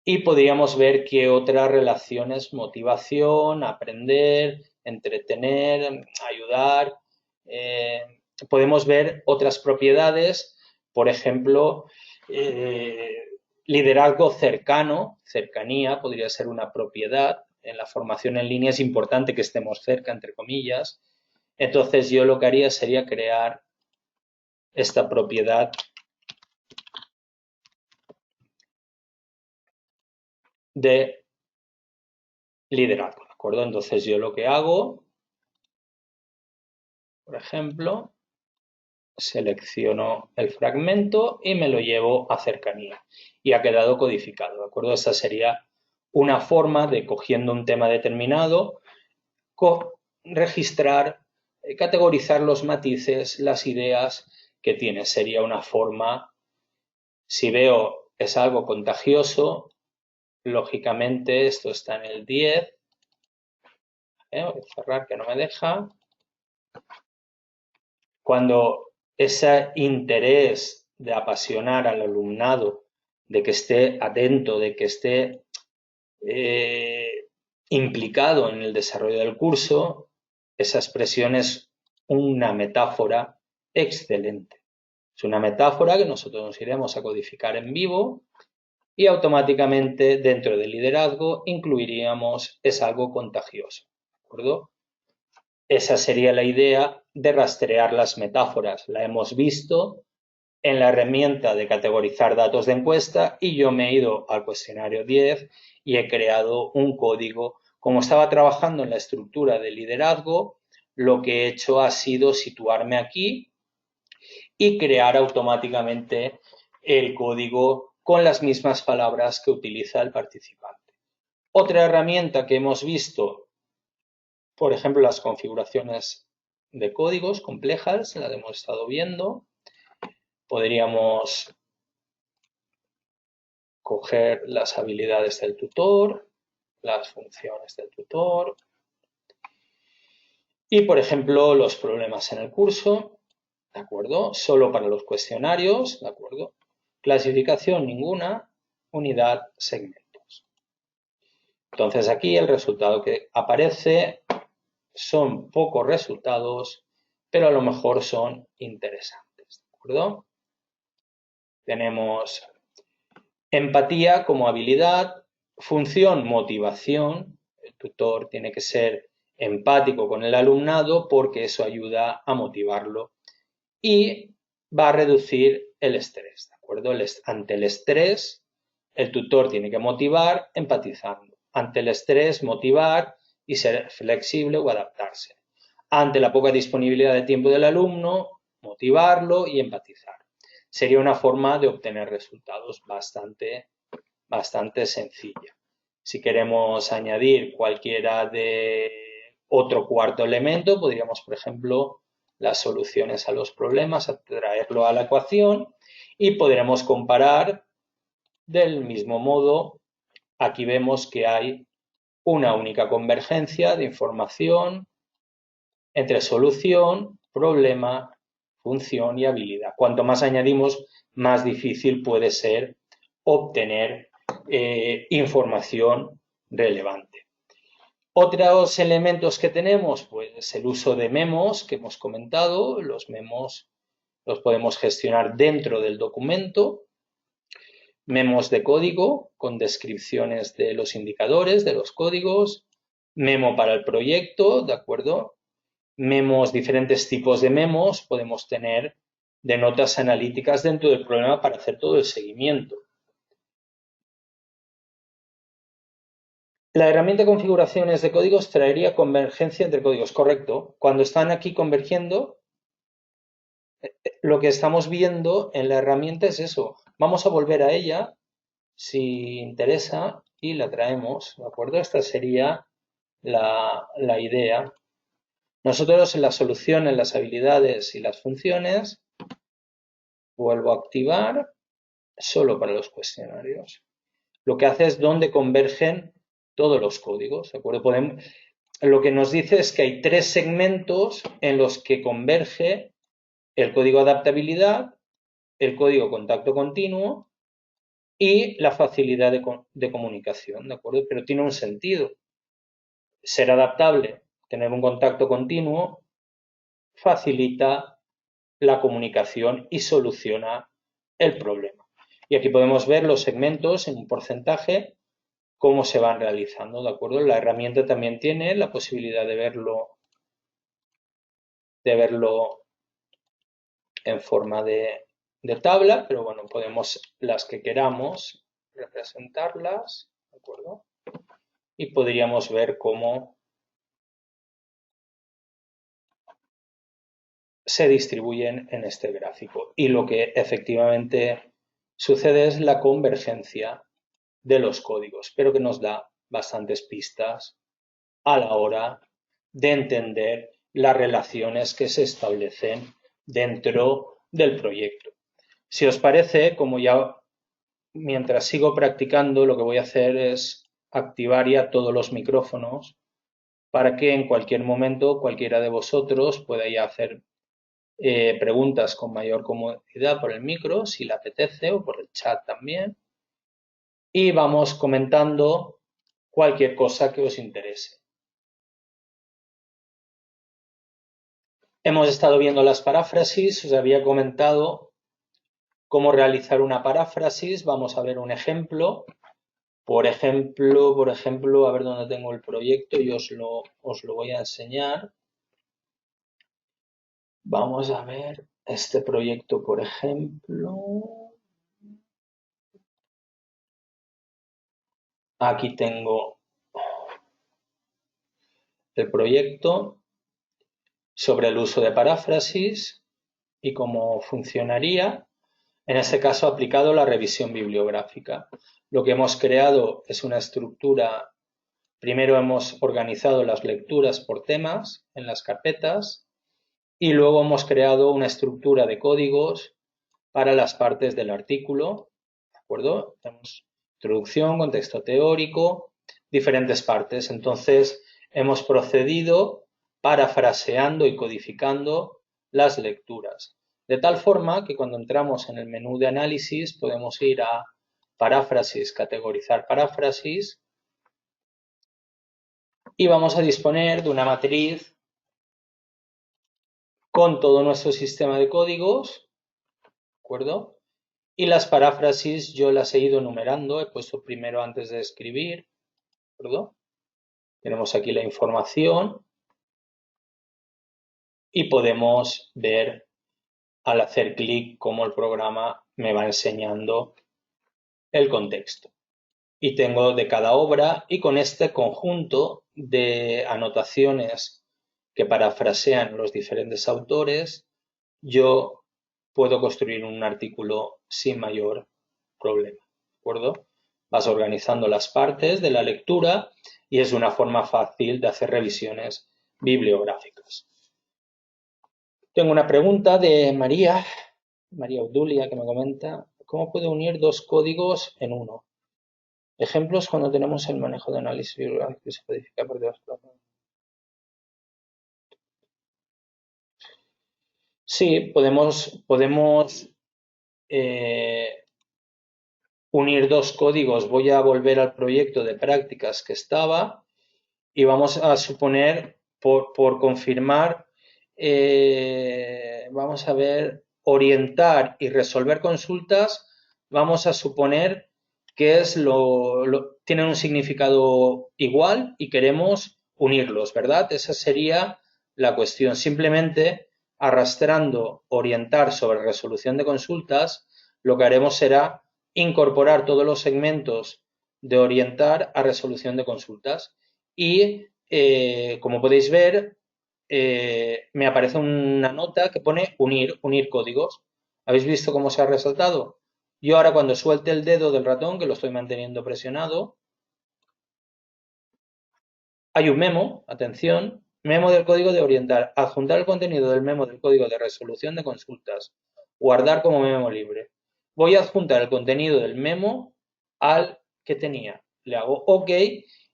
y podríamos ver qué otras relaciones, motivación, aprender, entretener, ayudar. Podemos ver otras propiedades, por ejemplo, liderazgo cercano, cercanía, podría ser una propiedad. En la formación en línea es importante que estemos cerca, entre comillas. Entonces yo lo que haría sería crear esta propiedad de liderazgo, ¿de acuerdo? Entonces yo lo que hago, por ejemplo, selecciono el fragmento y me lo llevo a cercanía y ha quedado codificado, ¿de acuerdo? Esa sería una forma de, cogiendo un tema determinado, registrar, categorizar los matices, las ideas que tiene. Sería una forma, si veo es algo contagioso, lógicamente esto está en el 10, voy a cerrar que no me deja. Cuando ese interés de apasionar al alumnado, de que esté atento, de que esté implicado en el desarrollo del curso, esa expresión es una metáfora excelente. Es una metáfora que nosotros nos iremos a codificar en vivo y automáticamente dentro del liderazgo incluiríamos es algo contagioso, ¿de acuerdo? Esa sería la idea de rastrear las metáforas. La hemos visto en la herramienta de categorizar datos de encuesta y yo me he ido al cuestionario 10 y he creado un código. Como estaba trabajando en la estructura de liderazgo, lo que he hecho ha sido situarme aquí y crear automáticamente el código con las mismas palabras que utiliza el participante. Otra herramienta que hemos visto, por ejemplo, las configuraciones de códigos complejas, las hemos estado viendo. Podríamos coger las habilidades del tutor, las funciones del tutor y, por ejemplo, los problemas en el curso, ¿de acuerdo? Solo para los cuestionarios, ¿de acuerdo? Clasificación ninguna, unidad, segmentos. Entonces aquí el resultado que aparece son pocos resultados, pero a lo mejor son interesantes, ¿de acuerdo? Tenemos empatía como habilidad, función, motivación. El tutor tiene que ser empático con el alumnado porque eso ayuda a motivarlo y va a reducir el estrés, ¿de acuerdo? Ante el estrés, el tutor tiene que motivar empatizando. Ante el estrés, motivar y ser flexible o adaptarse. Ante la poca disponibilidad de tiempo del alumno, motivarlo y empatizar. Sería una forma de obtener resultados bastante sencilla. Si queremos añadir cualquiera de otro cuarto elemento, podríamos, por ejemplo, las soluciones a los problemas, traerlo a la ecuación y podremos comparar del mismo modo. Aquí vemos que hay una única convergencia de información entre solución, problema, función y habilidad. Cuanto más añadimos, más difícil puede ser obtener información relevante. Otros elementos que tenemos, pues el uso de memos que hemos comentado. Los memos los podemos gestionar dentro del documento. Memos de código con descripciones de los indicadores, de los códigos. Memo para el proyecto, ¿de acuerdo? Memos, diferentes tipos de memos podemos tener de notas analíticas dentro del problema para hacer todo el seguimiento. La herramienta de configuraciones de códigos traería convergencia entre códigos, correcto. Cuando están aquí convergiendo, lo que estamos viendo en la herramienta es eso. Vamos a volver a ella, si interesa, y la traemos, ¿de acuerdo? Esta sería la idea. Nosotros en la solución, en las habilidades y las funciones, vuelvo a activar solo para los cuestionarios. Lo que hace es donde convergen todos los códigos, ¿de acuerdo? Lo que nos dice es que hay 3 segmentos en los que converge el código adaptabilidad, el código contacto continuo y la facilidad de comunicación, ¿de acuerdo? Pero tiene un sentido. Ser adaptable, tener un contacto continuo, facilita la comunicación y soluciona el problema. Y aquí podemos ver los segmentos en un porcentaje, cómo se van realizando, ¿de acuerdo? La herramienta también tiene la posibilidad de verlo en forma de tabla, pero bueno, podemos las que queramos representarlas, ¿de acuerdo? Y podríamos ver cómo se distribuyen en este gráfico. Y lo que efectivamente sucede es la convergencia de los códigos, pero que nos da bastantes pistas a la hora de entender las relaciones que se establecen dentro del proyecto. Si os parece, como ya mientras sigo practicando, lo que voy a hacer es activar ya todos los micrófonos para que en cualquier momento cualquiera de vosotros pueda ya hacer preguntas con mayor comodidad por el micro, si le apetece, o por el chat también. Y vamos comentando cualquier cosa que os interese. Hemos estado viendo las paráfrasis, os había comentado cómo realizar una paráfrasis. Vamos a ver un ejemplo. Por ejemplo, a ver dónde tengo el proyecto y os lo voy a enseñar. Vamos a ver este proyecto, por ejemplo. Aquí tengo el proyecto sobre el uso de paráfrasis y cómo funcionaría. En este caso, aplicado la revisión bibliográfica. Lo que hemos creado es una estructura. Primero hemos organizado las lecturas por temas en las carpetas y luego hemos creado una estructura de códigos para las partes del artículo, ¿de acuerdo? Tenemos introducción, contexto teórico, diferentes partes. Entonces, hemos procedido parafraseando y codificando las lecturas. De tal forma que cuando entramos en el menú de análisis podemos ir a paráfrasis, categorizar paráfrasis y vamos a disponer de una matriz con todo nuestro sistema de códigos, ¿de acuerdo? Y las paráfrasis yo las he ido numerando, he puesto primero antes de escribir, ¿de acuerdo? Tenemos aquí la información y podemos ver al hacer clic cómo el programa me va enseñando el contexto. Y tengo de cada obra, y con este conjunto de anotaciones que parafrasean los diferentes autores, yo puedo construir un artículo sin mayor problema, ¿de acuerdo? Vas organizando las partes de la lectura y es una forma fácil de hacer revisiones bibliográficas. Tengo una pregunta de María Obdulia, que me comenta: ¿cómo puedo unir dos códigos en uno? Ejemplos cuando tenemos el manejo de análisis bibliográfico que se codifica por debajo. Sí, podemos unir dos códigos. Voy a volver al proyecto de prácticas que estaba y vamos a suponer, por confirmar, vamos a ver, orientar y resolver consultas. Vamos a suponer que tienen un significado igual y queremos unirlos, ¿verdad? Esa sería la cuestión. Simplemente arrastrando orientar sobre resolución de consultas, lo que haremos será incorporar todos los segmentos de orientar a resolución de consultas. Y como podéis ver, me aparece una nota que pone unir códigos. ¿Habéis visto cómo se ha resaltado? Yo ahora, cuando suelte el dedo del ratón, que lo estoy manteniendo presionado, hay un memo, atención, memo del código de orientar, adjuntar el contenido del memo del código de resolución de consultas, guardar como memo libre. Voy a adjuntar el contenido del memo al que tenía. Le hago OK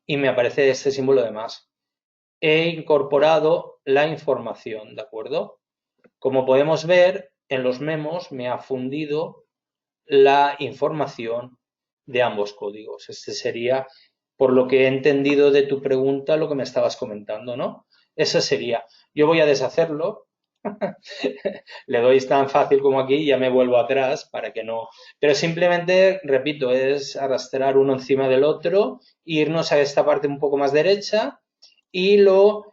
y me aparece este símbolo de más. He incorporado la información, ¿de acuerdo? Como podemos ver, en los memos me ha fundido la información de ambos códigos. Este sería, por lo que he entendido de tu pregunta, lo que me estabas comentando, ¿no? Ese sería. Yo voy a deshacerlo. Le doy tan fácil como aquí y ya me vuelvo atrás para que no. Pero simplemente, repito, es arrastrar uno encima del otro, irnos a esta parte un poco más derecha y lo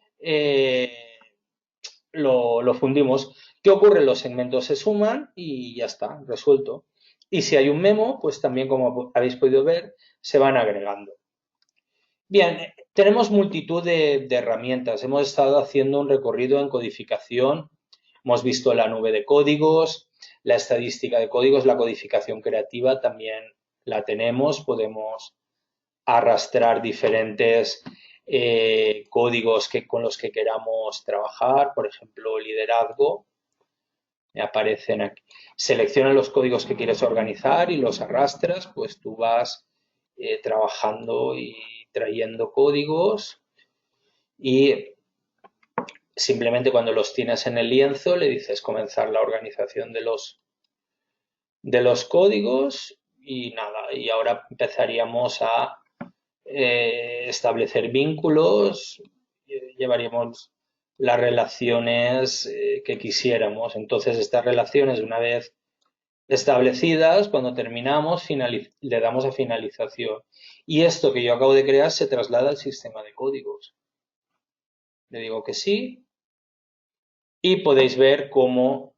fundimos. ¿Qué ocurre? Los segmentos se suman y ya está, resuelto. Y si hay un memo, pues también, como habéis podido ver, se van agregando. Bien, tenemos multitud de herramientas. Hemos estado haciendo un recorrido en codificación. Hemos visto la nube de códigos, la estadística de códigos, la codificación creativa también la tenemos. Podemos arrastrar diferentes códigos con los que queramos trabajar. Por ejemplo, liderazgo. Me aparecen aquí. Selecciona los códigos que quieres organizar y los arrastras. Pues tú vas trabajando y trayendo códigos y simplemente cuando los tienes en el lienzo le dices comenzar la organización de los códigos y nada, y ahora empezaríamos a establecer vínculos, llevaríamos las relaciones que quisiéramos. Entonces estas relaciones, una vez establecidas, cuando terminamos le damos a finalización y esto que yo acabo de crear se traslada al sistema de códigos. Le digo que sí y podéis ver cómo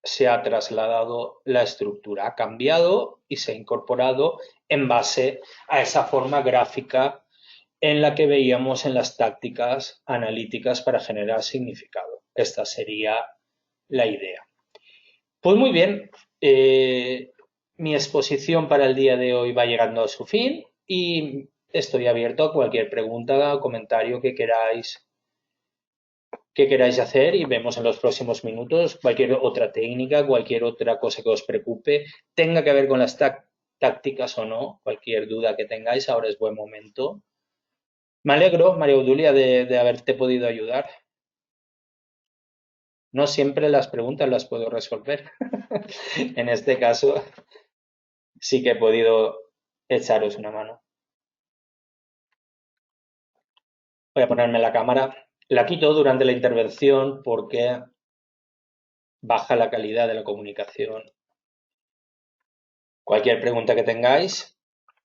se ha trasladado la estructura, ha cambiado y se ha incorporado en base a esa forma gráfica en la que veíamos en las tácticas analíticas para generar significado. Esta sería la idea. Pues muy bien, mi exposición para el día de hoy va llegando a su fin y estoy abierto a cualquier pregunta o comentario que queráis hacer y vemos en los próximos minutos cualquier otra técnica, cualquier otra cosa que os preocupe, tenga que ver con las tácticas o no, cualquier duda que tengáis, ahora es buen momento. Me alegro, María Obdulia, de haberte podido ayudar. No siempre las preguntas las puedo resolver. En este caso sí que he podido echaros una mano. Voy a ponerme la cámara. La quito durante la intervención porque baja la calidad de la comunicación. Cualquier pregunta que tengáis,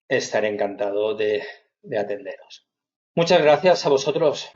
estaré encantado de atenderos. Muchas gracias a vosotros.